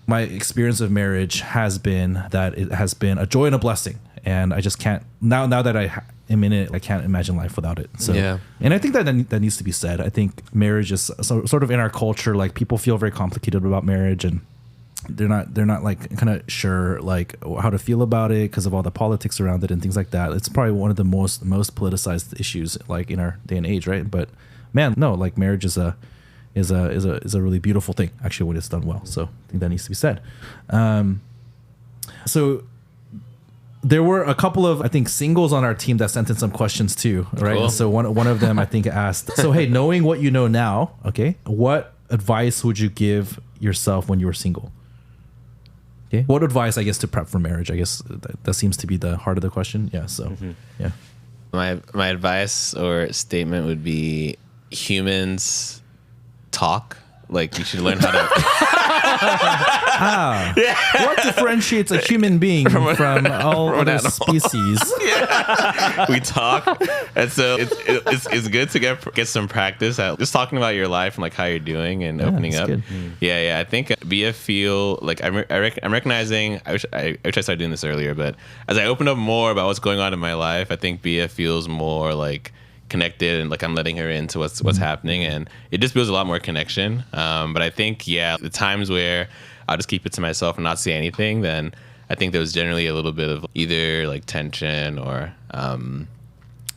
Speaker 1: my experience of marriage has been that it has been a joy and a blessing, and I just can't now that I am in it, I can't imagine life without it. So and I think that needs to be said. I think marriage is sort of in our culture, like people feel very complicated about marriage, and they're not like kind of sure like how to feel about it because of all the politics around it and things like that. It's probably one of the most politicized issues like in our day and age, right? But man, no, like marriage is a really beautiful thing actually when it's done well. So I think that needs to be said. So there were a couple of, I think, singles on our team that sent in some questions too, right? Cool. So one of them I think asked, so hey, knowing what you know now, okay, what advice would you give yourself when you were single? Okay. What advice, I guess, to prep for marriage? I guess that seems to be the heart of the question. Yeah. So, yeah.
Speaker 2: My advice or statement would be humans talk. Like you should learn how to.
Speaker 1: What differentiates a human being from all other species?
Speaker 2: We talk, and so it's good to get some practice at just talking about your life and like how you're doing and opening up.
Speaker 1: Good.
Speaker 2: Yeah. I think BF feel like I'm recognizing. I wish I started doing this earlier, but as I open up more about what's going on in my life, I think BF feels more like connected and like I'm letting her into what's happening, and it just builds a lot more connection. But I think the times where I'll just keep it to myself and not say anything, then I think there was generally a little bit of either like tension or I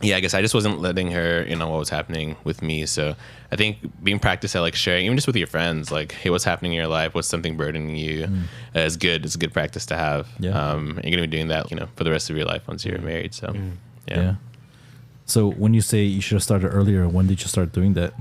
Speaker 2: guess I just wasn't letting her what was happening with me. So I think being practiced at like sharing, even just with your friends, like, hey, what's happening in your life, what's something burdening you, is good. It's a good practice to have. And you're gonna be doing that for the rest of your life once you're married. So yeah.
Speaker 1: So when you say you should have started earlier, when did you start doing that?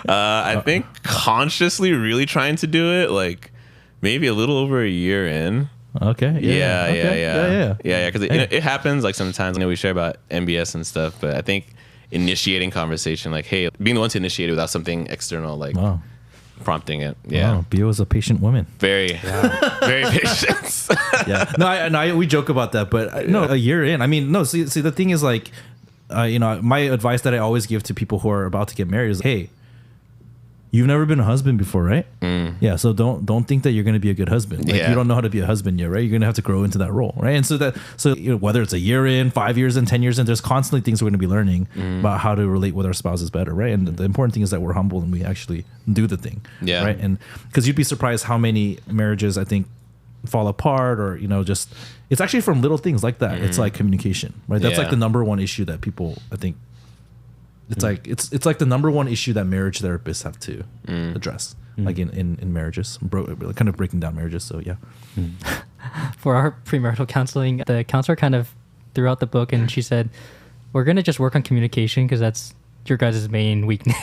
Speaker 2: I think consciously really trying to do it, like maybe a little over a year in.
Speaker 1: Okay.
Speaker 2: Yeah. Because it happens like sometimes. We share about MBS and stuff, but I think initiating conversation, like, hey, being the one to initiate it without something external, like,
Speaker 1: wow.
Speaker 2: prompting it. Yeah.
Speaker 1: Wow, Bio is a patient woman.
Speaker 2: Very, very patient.
Speaker 1: Yeah. No, we joke about that, but no, a year in. I mean, no. See, the thing is like, my advice that I always give to people who are about to get married is, hey, you've never been a husband before, right? Yeah. So don't think that you're going to be a good husband. Like you don't know how to be a husband yet, right? You're going to have to grow into that role, right? And so whether it's a year in, 5 years in, 10 years in, there's constantly things we're going to be learning about how to relate with our spouses better, right? And the important thing is that we're humble and we actually do the thing, right? And because you'd be surprised how many marriages I think fall apart, or just it's actually from little things like that. It's like communication, right? That's like the number one issue that people, I think. It's like it's like the number one issue that marriage therapists have to address, like in marriages, kind of breaking down marriages. So yeah.
Speaker 3: For our premarital counseling, the counselor kind of threw out the book, and she said, "We're gonna just work on communication because that's your guys' main weakness."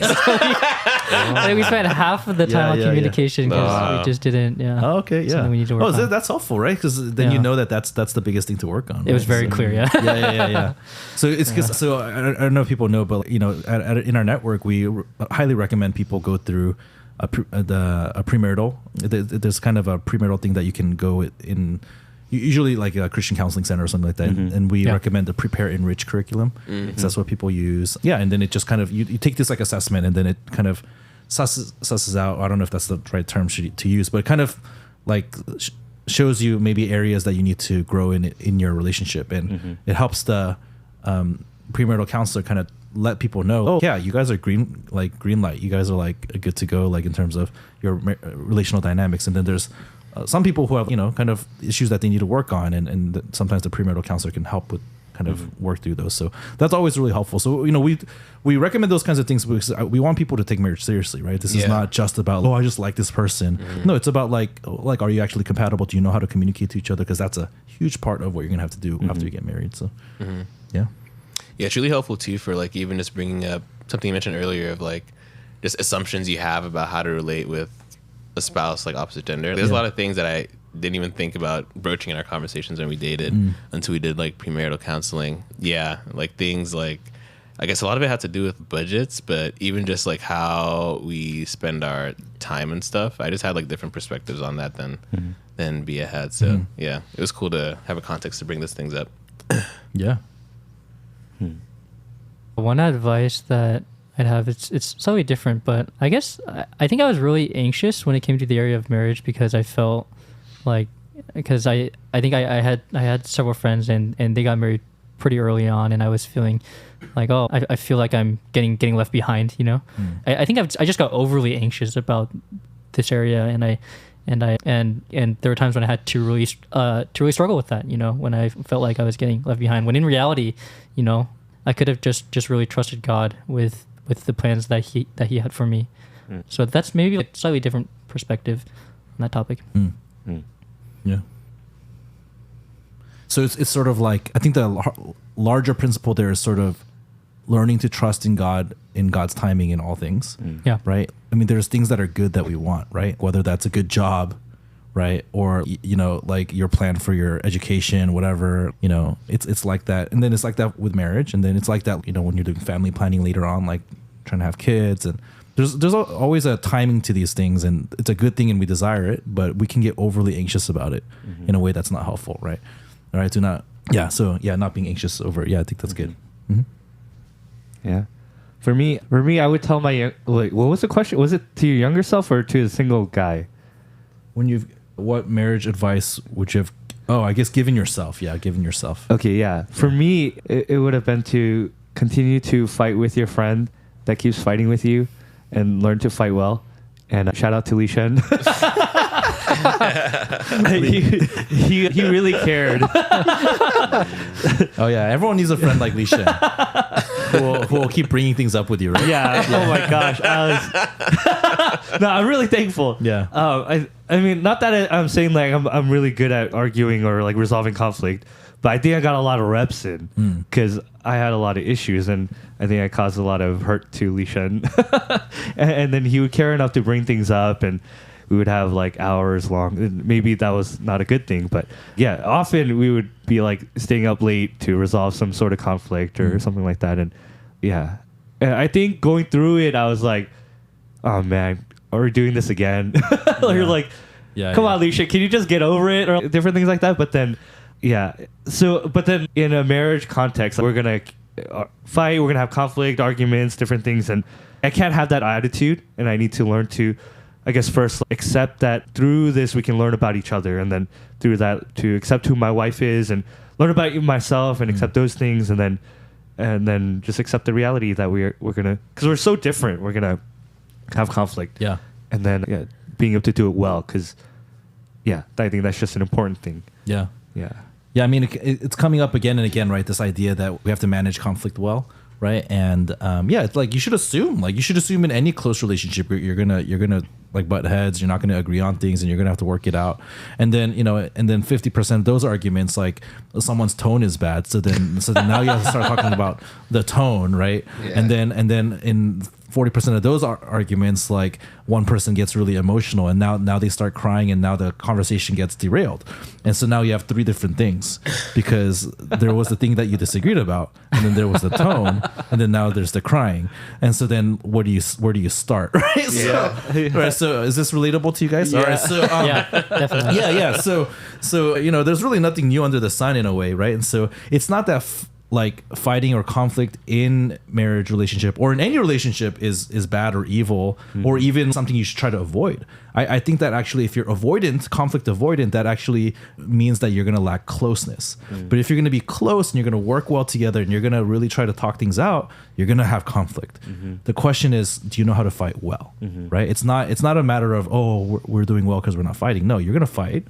Speaker 3: Like we spent half of the time on communication because we just didn't. Yeah.
Speaker 1: Oh, okay. Yeah.
Speaker 3: We need to work on.
Speaker 1: That's helpful, right? Because then you know that's the biggest thing to work on.
Speaker 3: It was very clear. Yeah.
Speaker 1: Yeah. So it's because I don't know if people know, but in our network we highly recommend people go through a premarital. There's kind of a premarital thing that you can go in. Usually like a Christian counseling center or something like that. And we recommend the Prepare Enrich curriculum. So that's what people use. Yeah. And then it just kind of, you take this like assessment, and then it kind of susses out. I don't know if that's the right term to use, but it kind of like shows you maybe areas that you need to grow in your relationship. And it helps the premarital counselor kind of let people know, oh yeah, you guys are green light. You guys are like good to go, like in terms of your relational dynamics. And then there's some people who have kind of issues that they need to work on, and sometimes the premarital counselor can help with kind of work through those. So that's always really helpful. So we recommend those kinds of things because we want people to take marriage seriously, right? This is not just about, oh, I just like this person. No, it's about like are you actually compatible? Do you know how to communicate to each other? Because that's a huge part of what you're gonna have to do after you get married. So yeah,
Speaker 2: it's really helpful too for like even just bringing up something you mentioned earlier of like just assumptions you have about how to relate with a spouse like opposite gender. There's a lot of things that I didn't even think about broaching in our conversations when we dated until we did like premarital counseling. Yeah, like things like, I guess a lot of it had to do with budgets, but even just like how we spend our time and stuff. I just had like different perspectives on that than Bia had. So yeah, it was cool to have a context to bring those things up.
Speaker 1: Yeah.
Speaker 3: One advice that I'd have, it's slightly different, but I guess I think I was really anxious when it came to the area of marriage because I felt like, because I think I had several friends and they got married pretty early on, and I was feeling like, oh, I feel like I'm getting left behind, I think I just got overly anxious about this area, and there were times when I had to really struggle with that, when I felt like I was getting left behind, when in reality, I could have just really trusted God with the plans that he had for me. So that's maybe a slightly different perspective on that topic.
Speaker 1: Yeah. So it's sort of like, I think the larger principle there is sort of learning to trust in God, in God's timing in all things.
Speaker 3: Yeah.
Speaker 1: Right. I mean, there's things that are good that we want, right? Whether that's a good job, right? Or, like your plan for your education, whatever, it's like that. And then it's like that with marriage. And then it's like that, when you're doing family planning later on, like trying to have kids, and there's always a timing to these things, and it's a good thing and we desire it, but we can get overly anxious about it in a way that's not helpful, right? All right. Not being anxious over it. Yeah. I think that's good.
Speaker 4: Yeah. For me, I would tell what was the question? Was it to your younger self or to a single guy?
Speaker 1: What marriage advice would you have? Oh, I guess giving yourself. Yeah, giving yourself.
Speaker 4: Okay, yeah. For me, it would have been to continue to fight with your friend that keeps fighting with you, and learn to fight well. And shout out to Li Shen. he really cared.
Speaker 1: Oh yeah, everyone needs a friend like Li Shen who will keep bringing things up with you, right?
Speaker 4: Yeah. Oh my gosh. I'm really thankful.
Speaker 1: Yeah.
Speaker 4: I mean, not that I'm saying like I'm really good at arguing or like resolving conflict, but I think I got a lot of reps in because I had a lot of issues, and I think I caused a lot of hurt to Li Shen. and then he would care enough to bring things up, and we would have like hours long. And maybe that was not a good thing, but yeah, often we would be like staying up late to resolve some sort of conflict or something like that. And yeah, and I think going through it, I was like, oh man, are we doing this again? You're like,
Speaker 1: Yeah,
Speaker 4: come
Speaker 1: yeah.
Speaker 4: on, Alicia, can you just get over it, or different things like that. But then, yeah. So, but then in a marriage context, we're gonna fight, we're gonna have conflict, arguments, different things, and I can't have that attitude, and I need to learn to, I guess, first accept that through this we can learn about each other, and then through that to accept who my wife is and learn about myself and accept those things, and then just accept the reality that we're gonna, because we're so different, we're gonna have conflict.
Speaker 1: Yeah.
Speaker 4: And then being able to do it well, because I think that's just an important thing.
Speaker 1: Yeah.
Speaker 4: Yeah.
Speaker 1: Yeah, I mean, it's coming up again and again, right? This idea that we have to manage conflict well, right? And it's like you should assume in any close relationship you're gonna like butt heads. You're not gonna agree on things, and you're gonna have to work it out. And then 50% of those arguments, like someone's tone is bad. So then now you have to start talking about the tone, right?
Speaker 2: Yeah.
Speaker 1: And then in 40% of those arguments, like one person gets really emotional, and now they start crying, and now the conversation gets derailed. And so now you have three different things, because there was the thing that you disagreed about, and then there was the tone, and then now there's the crying. And so then where do you start? Right.
Speaker 2: Yeah.
Speaker 1: So is this relatable to you guys?
Speaker 4: Yeah.
Speaker 1: All right. So
Speaker 3: Yeah, definitely.
Speaker 1: yeah. So there's really nothing new under the sun in a way, right? And so it's not that like fighting or conflict in marriage relationship or in any relationship is bad or evil, or even something you should try to avoid. I think that actually, if you're conflict avoidant, that actually means that you're going to lack closeness. But if you're going to be close and you're going to work well together and you're going to really try to talk things out, you're going to have conflict. The question is, do you know how to fight well? Right? It's not a matter of, we're doing well because we're not fighting. No, you're going to fight.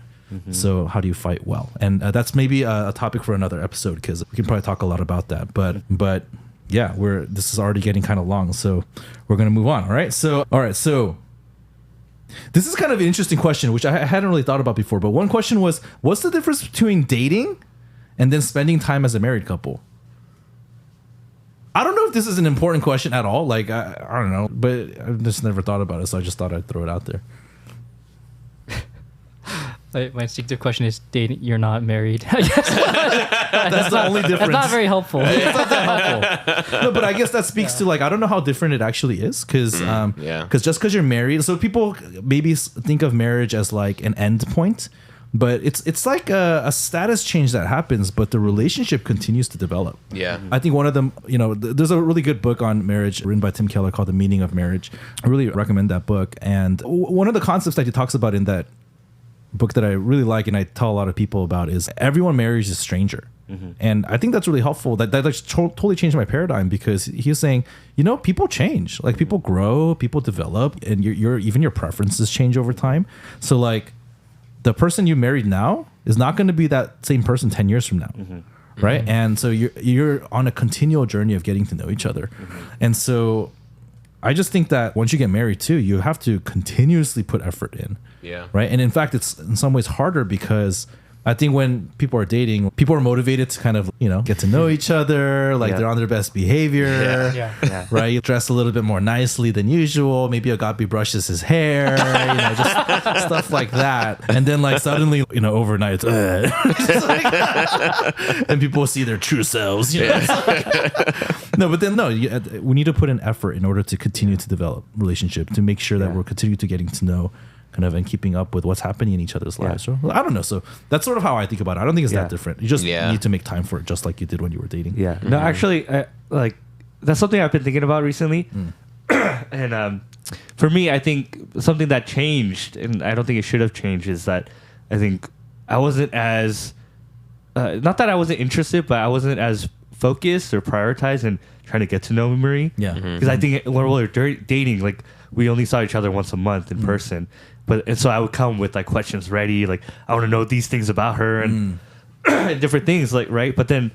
Speaker 1: So how do you fight well? And that's maybe a topic for another episode, because we can probably talk a lot about that. But yeah, this is already getting kind of long, so we're gonna move on. All right. So this is kind of an interesting question, which I hadn't really thought about before. But one question was, what's the difference between dating and then spending time as a married couple? I don't know if this is an important question at all. Like I don't know, but I've just never thought about it, so I just thought I'd throw it out there.
Speaker 3: My instinctive question is, dating, you're not married. I guess.
Speaker 1: That's the only difference.
Speaker 3: That's not very helpful.
Speaker 1: It's not that helpful. No, but I guess that speaks to, like, I don't know how different it actually is, because just because you're married, so people maybe think of marriage as like an end point, but it's like a status change that happens, but the relationship continues to develop.
Speaker 2: Yeah.
Speaker 1: I think one of them, there's a really good book on marriage written by Tim Keller called The Meaning of Marriage. I really recommend that book. And one of the concepts that he talks about in that book that I really like, and I tell a lot of people about, is everyone marries a stranger. And I think that's really helpful. That totally changed my paradigm, because he's saying, people change, like people grow, people develop, and even your preferences change over time. So like the person you married now is not going to be that same person 10 years from now. Right. And so you're on a continual journey of getting to know each other. And so I just think that once you get married too, you have to continuously put effort in.
Speaker 2: Yeah.
Speaker 1: Right. And in fact, it's in some ways harder, because I think when people are dating, people are motivated to kind of, get to know each other. Like they're on their best behavior.
Speaker 3: Yeah.
Speaker 1: Right. You dress a little bit more nicely than usual. Maybe Agape brushes his hair, just stuff like that. And then like suddenly, overnight, it's and people see their true selves. No, but then we need to put in effort in order to continue to develop relationship, to make sure that we're continuing to getting to know kind of and keeping up with what's happening in each other's lives. So I don't know. So that's sort of how I think about it. I don't think it's that different. You just need to make time for it, just like you did when you were dating.
Speaker 4: Yeah. No, actually, like that's something I've been thinking about recently. And for me, I think something that changed, and I don't think it should have changed, is that I think I wasn't as not that I wasn't interested, but I wasn't as focused or prioritized in trying to get to know Marie.
Speaker 1: Yeah.
Speaker 4: Because I think when we were dating, like we only saw each other once a month in person. And so I would come with like questions ready, like I want to know these things about her and different things, like, right? But then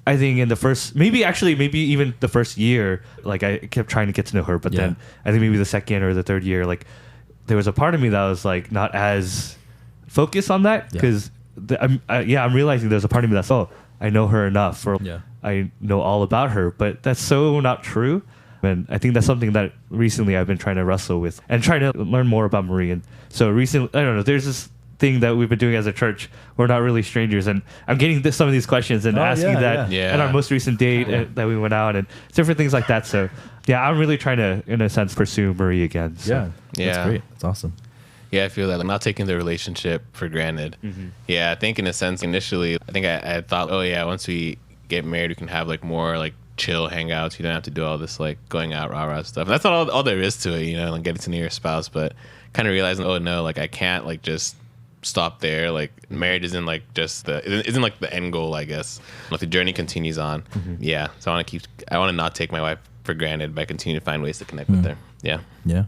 Speaker 4: I think in the first, maybe even the first year, like I kept trying to get to know her. But then I think maybe the second or the third year, like there was a part of me that was like not as focused on that, because I'm realizing there's a part of me that's, I know her enough, or I know all about her, but that's so not true. And I think that's something that recently I've been trying to wrestle with and trying to learn more about Marie. And so recently, I don't know, there's this thing that we've been doing as a church. We're not really strangers, and I'm getting some of these questions and asking that
Speaker 2: yeah.
Speaker 4: at our most recent date that we went out and different things like that. So yeah, I'm really trying to, in a sense, pursue Marie again. So.
Speaker 1: That's great. That's awesome.
Speaker 2: Yeah, I feel that, like, not taking the relationship for granted. Yeah, I think in a sense, initially, I think I thought, oh yeah, once we get married, we can have like more like chill hangouts. You don't have to do all this like going out rah stuff. And that's not all there is to it, you know, like getting to know your spouse. But kind of realizing, oh no, like I can't like just stop there. Like marriage isn't like just isn't like the end goal, I guess. Like the journey continues on. Yeah, so I want to not take my wife for granted by continuing to find ways to connect with her. Yeah. Yep.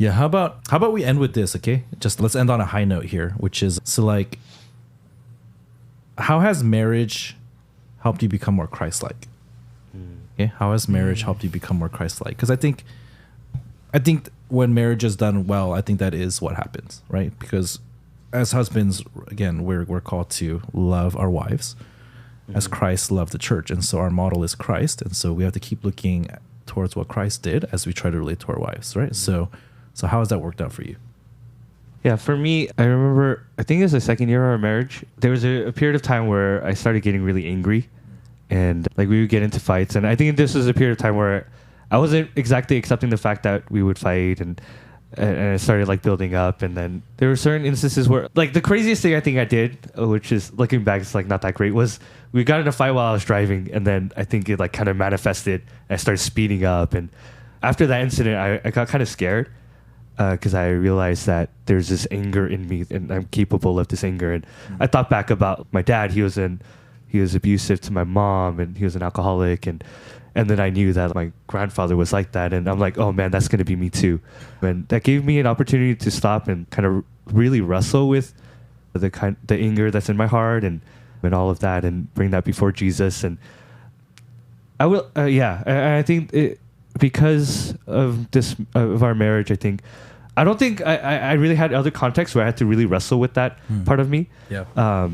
Speaker 1: Yeah. How about we end with this? Okay, just let's end on a high note here, which is, so like, how has marriage helped you become more Christ-like? Okay, how has marriage helped you become more Christ-like? Because I think when marriage is done well, I think that is what happens, right? Because as husbands, again, we're called to love our wives as Christ loved the church, and so our model is Christ, and so we have to keep looking towards what Christ did as we try to relate to our wives, right? So how has that worked out for you?
Speaker 4: Yeah, for me, I remember, I think it was the second year of our marriage, there was a period of time where I started getting really angry, and like we would get into fights. And I think this was a period of time where I wasn't exactly accepting the fact that we would fight, and it started like building up. And then there were certain instances where, like, the craziest thing I think I did, which is looking back, it's like not that great, was we got in a fight while I was driving, and then I think it like kind of manifested. I started speeding up, and after that incident, I got kind of scared. Because I realized that there's this anger in me, and I'm capable of this anger. And I thought back about my dad. He was abusive to my mom, and he was an alcoholic. And then I knew that my grandfather was like that. And I'm like, oh man, that's going to be me too. And that gave me an opportunity to stop and kind of really wrestle with the anger that's in my heart and all of that, and bring that before Jesus. And I will, I think because of this, of our marriage, I don't think I really had other contexts where I had to really wrestle with that part of me.
Speaker 1: Yeah.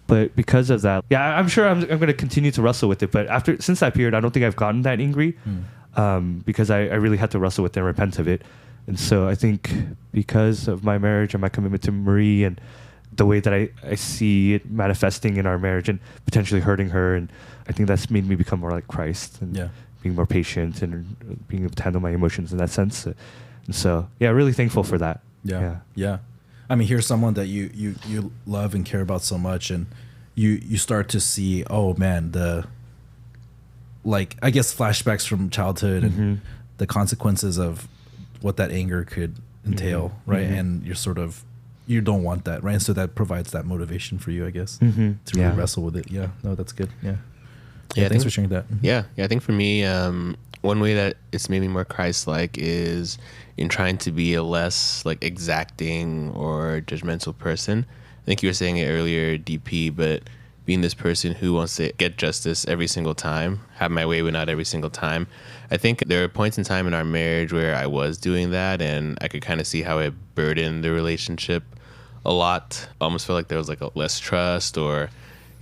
Speaker 4: But because of that, yeah, I'm sure I'm going to continue to wrestle with it. But since that period, I don't think I've gotten that angry, because I really had to wrestle with it and repent of it. And so I think because of my marriage and my commitment to Marie and the way that I see it manifesting in our marriage and potentially hurting her, and I think that's made me become more like Christ and being more patient and being able to handle my emotions in that sense. And so, yeah, really thankful for that.
Speaker 1: Yeah. I mean, here's someone that you love and care about so much, and you start to see, oh man, I guess flashbacks from childhood and the consequences of what that anger could entail, right? And you don't want that, right? So that provides that motivation for you, I guess, to really wrestle with it. Yeah, no, that's good. Yeah, thanks for sharing that.
Speaker 2: Yeah, I think for me, one way that it's made me more Christ-like is in trying to be a less like exacting or judgmental person. I think you were saying it earlier, DP, but being this person who wants to get justice every single time, have my way but not every single time. I think there are points in time in our marriage where I was doing that, and I could kind of see how it burdened the relationship a lot. I almost felt like there was like a less trust, or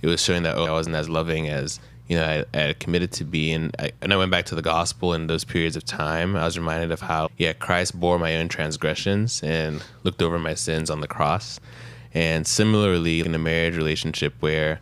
Speaker 2: it was showing that I wasn't as loving as I had committed to be. And I went back to the gospel in those periods of time. I was reminded of how Christ bore my own transgressions and looked over my sins on the cross. And similarly, in a marriage relationship where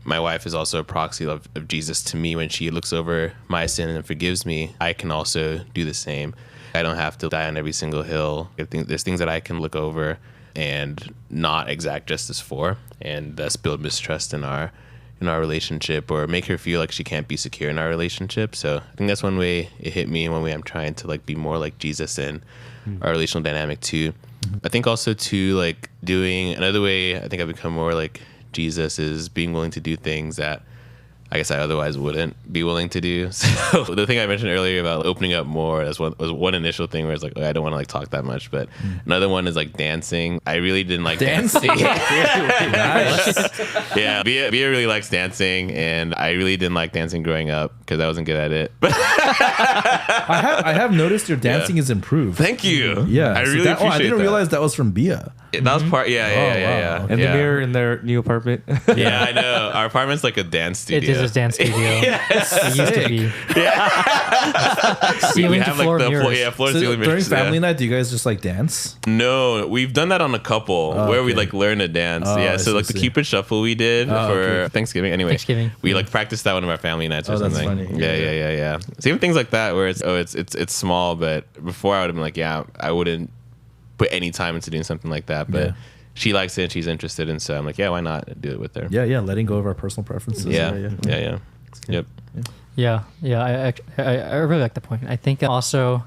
Speaker 2: my wife is also a proxy of Jesus to me, when she looks over my sin and forgives me, I can also do the same. I don't have to die on every single hill. I think there's things that I can look over and not exact justice for, and thus build mistrust in our relationship, or make her feel like she can't be secure in our relationship. So I think that's one way it hit me, and one way I'm trying to like be more like Jesus in our relational dynamic too. I think also too, like doing another way I think I've become more like Jesus is being willing to do things that I guess I otherwise wouldn't be willing to do. So the thing I mentioned earlier about opening up more, was one initial thing where it's like, I don't want to like talk that much. But another one is like dancing. I really didn't like dancing.
Speaker 1: Nice.
Speaker 2: Yeah, Bia really likes dancing, and I really didn't like dancing growing up because I wasn't good at it. But
Speaker 1: I have noticed your dancing is improved.
Speaker 2: Thank you.
Speaker 1: Yeah,
Speaker 2: I really appreciate
Speaker 1: I didn't
Speaker 2: that.
Speaker 1: realize that was from Bia.
Speaker 2: That was part. Yeah.
Speaker 4: And the mirror in their new apartment.
Speaker 2: Yeah, I know. Our apartment's like a dance studio.
Speaker 3: It is a dance studio. It used to be.
Speaker 2: We
Speaker 3: Ceiling to
Speaker 2: have
Speaker 3: floor
Speaker 2: like the
Speaker 3: mirrors.
Speaker 2: floor
Speaker 1: So
Speaker 2: ceiling
Speaker 1: during
Speaker 2: mirrors.
Speaker 1: family night, do you guys just like dance?
Speaker 2: No, we've done that on a couple where we
Speaker 1: okay.
Speaker 2: like learn to dance.
Speaker 1: Oh,
Speaker 2: Yeah,
Speaker 1: I
Speaker 2: so
Speaker 1: see,
Speaker 2: like the
Speaker 1: see.
Speaker 2: Cupid Shuffle we did for
Speaker 1: okay.
Speaker 2: Thanksgiving. Anyway,
Speaker 3: Thanksgiving.
Speaker 2: we like practiced that one of our family nights or
Speaker 1: Oh, that's
Speaker 2: something.
Speaker 1: funny.
Speaker 2: Yeah. Same things like that where it's small, but before I would have been like, yeah, I wouldn't put any time into doing something like that, but.
Speaker 1: Yeah.
Speaker 2: She likes it and she's interested, and so I'm like, yeah, why not do it with her?
Speaker 1: Yeah, letting go of our personal preferences.
Speaker 2: Yeah. Yep.
Speaker 3: Yeah. I really like the point. I think also,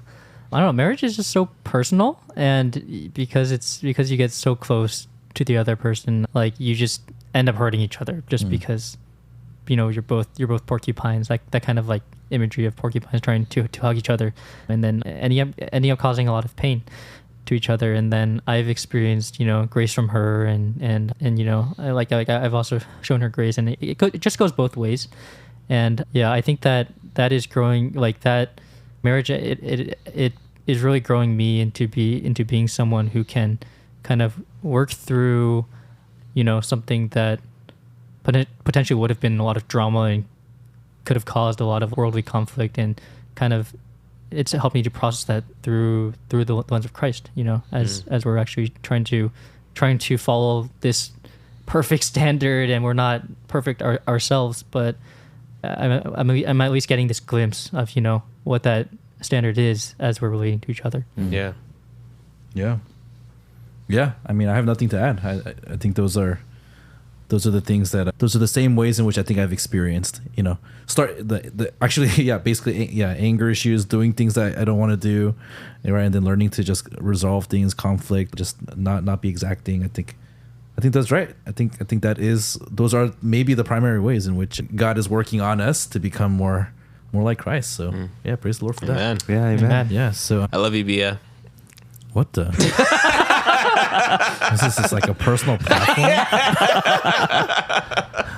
Speaker 3: I don't know, marriage is just so personal, and because you get so close to the other person, like you just end up hurting each other just because, you're both porcupines, like that kind of like imagery of porcupines trying to hug each other, and then ending up causing a lot of pain to each other. And then I've experienced grace from her, and I've also shown her grace, and it just goes both ways. And yeah, I think that is growing, like that marriage it is really growing me into being someone who can kind of work through something that potentially would have been a lot of drama and could have caused a lot of worldly conflict, and kind of it's helped me to process that through the lens of Christ, as we're actually trying to follow this perfect standard, and we're not perfect ourselves, but I'm at least getting this glimpse of what that standard is as we're relating to each other.
Speaker 2: Yeah.
Speaker 1: I mean, I have nothing to add. I think those are the things those are the same ways in which I think I've experienced, anger issues, doing things that I don't want to do, right? And then learning to just resolve things, conflict, just not be exacting. I think that's right. I think those are maybe the primary ways in which God is working on us to become more like Christ. So yeah, praise the Lord for
Speaker 2: Amen.
Speaker 1: that.
Speaker 4: Yeah, amen.
Speaker 1: Yeah. So
Speaker 2: I love you, Bia.
Speaker 1: what the? Is this like a personal platform?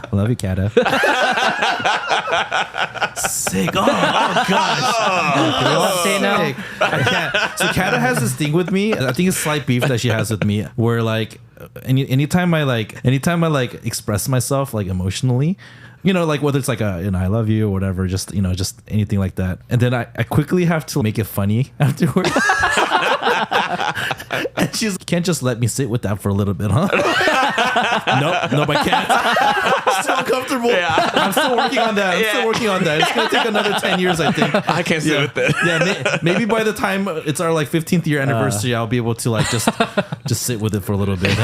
Speaker 1: I love you, Kata. Sick. Oh gosh.
Speaker 3: You want to say it now?
Speaker 1: Sick. I can't. So Kata has this thing with me. I think it's slight beef that she has with me, where like anytime I express myself like emotionally, like whether it's like I love you or whatever, just anything like that, and then I quickly have to make it funny afterwards. And she can't just let me sit with that for a little bit, huh? Nope, I can't. I'm still uncomfortable. Yeah. I'm still working on that. It's gonna take another 10 years, I think.
Speaker 2: I can't sit with it.
Speaker 1: Yeah, maybe by the time it's our like 15th year anniversary, I'll be able to like just sit with it for a little bit.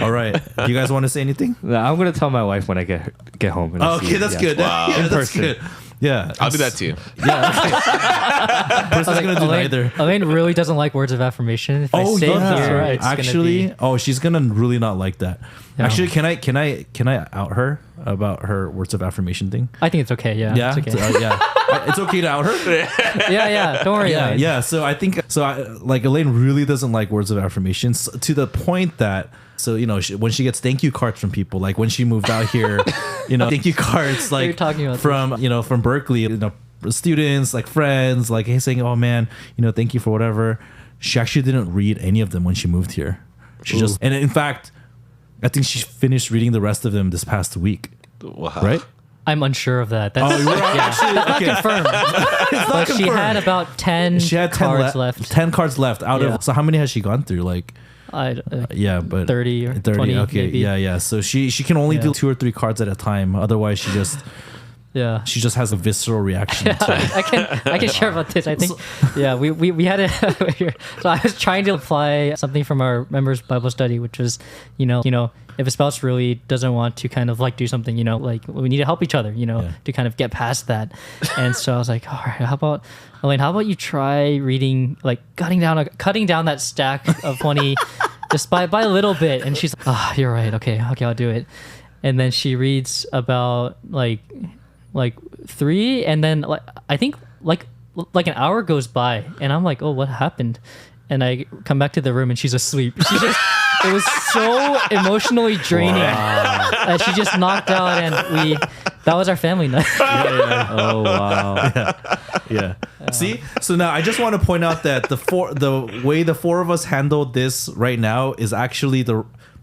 Speaker 1: All right. Do you guys want to say anything?
Speaker 4: No, I'm gonna tell my wife when I get home. And
Speaker 1: Okay, that's good.
Speaker 2: Wow.
Speaker 1: Yeah,
Speaker 4: In
Speaker 1: that's
Speaker 4: person.
Speaker 1: good. Yeah,
Speaker 2: I'll do that too.
Speaker 1: Yeah. Person's gonna do neither.
Speaker 3: Elaine really doesn't like words of affirmation. If I say it here, it's
Speaker 1: actually,
Speaker 3: gonna be,
Speaker 1: she's gonna really not like that.
Speaker 3: Yeah.
Speaker 1: Actually, can I out her about her words of affirmation thing?
Speaker 3: I think it's okay. Yeah.
Speaker 1: Yeah,
Speaker 3: It's okay.
Speaker 1: It's okay to out her.
Speaker 3: Yeah. Don't worry.
Speaker 1: Yeah,
Speaker 3: Elaine.
Speaker 1: yeah. So I think like Elaine really doesn't like words of affirmations to the point that. So when she gets thank you cards from people, like when she moved out here, thank you cards like
Speaker 3: You're talking about
Speaker 1: from Berkeley, students, like friends, like hey, saying, oh man, thank you for whatever. She actually didn't read any of them when she moved here. She just, and in fact, I think she finished reading the rest of them this past week.
Speaker 2: Wow.
Speaker 1: Right?
Speaker 3: I'm unsure of that. That's,
Speaker 1: you were
Speaker 3: that's not confirmed. But she
Speaker 1: confirmed.
Speaker 3: had about 10
Speaker 1: She had 10
Speaker 3: cards left.
Speaker 1: 10 cards left out
Speaker 3: Yeah.
Speaker 1: of. So how many has she gone through? Like. Yeah, but
Speaker 3: 30 or 20.
Speaker 1: Okay,
Speaker 3: maybe.
Speaker 1: yeah. So she can only
Speaker 3: Yeah.
Speaker 1: do 2 or 3 cards at a time. Otherwise, she
Speaker 3: Yeah.
Speaker 1: just has a visceral reaction to it.
Speaker 3: I can share about this. I think, we had it. So I was trying to apply something from our members' Bible study, which was, if a spouse really doesn't want to kind of like do something, like we need to help each other, to kind of get past that. And so I was like, all right, how about Elaine? How about you try reading, like cutting down that stack of 20, just by a little bit. And she's like, you're right. Okay, I'll do it. And then she reads about like 3, and then I think like an hour goes by, and I'm like, oh, what happened? And I come back to the room, and she's asleep. It was so emotionally draining that she just knocked out, and that was our family night.
Speaker 4: Oh wow.
Speaker 1: Yeah. See, so now I just want to point out that the way the four of us handled this right now is actually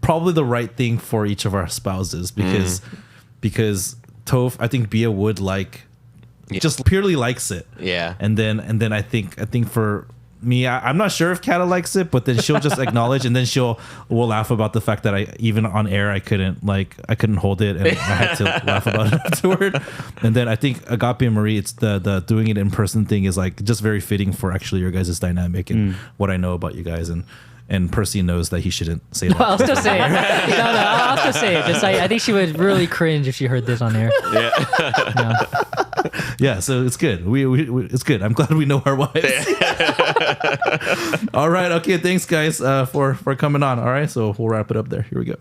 Speaker 1: probably the right thing for each of our spouses because Toph, I think Bia would just purely likes it.
Speaker 2: Yeah.
Speaker 1: And then I think for me, I'm not sure if Kata likes it, but then she'll just acknowledge, and then we'll laugh about the fact that I even on air I couldn't hold it, and I had to laugh about it afterward. And then I think Agape and Marie, it's the doing it in person thing is like just very fitting for actually your guys' dynamic and what I know about you guys. And Percy knows that he shouldn't say that.
Speaker 3: I'll still say it. No, I'll still say it. Just I think she would really cringe if she heard this on air.
Speaker 2: Yeah.
Speaker 1: Yeah, so it's good. We it's good. I'm glad we know our wives. All right. Okay. Thanks, guys, for coming on. All right. So we'll wrap it up there. Here we go.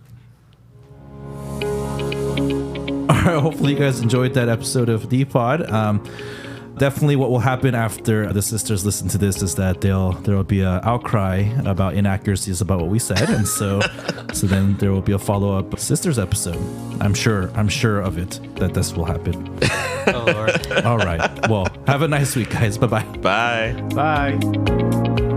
Speaker 1: All right. Hopefully you guys enjoyed that episode of D-Pod. Definitely what will happen after the sisters listen to this is that there will be an outcry about inaccuracies about what we said, and so then there will be a follow-up sisters episode. I'm sure of it that this will happen.
Speaker 3: Oh Lord.
Speaker 1: All right. Well, have a nice week, guys. Bye-bye.
Speaker 2: Bye.
Speaker 4: Bye.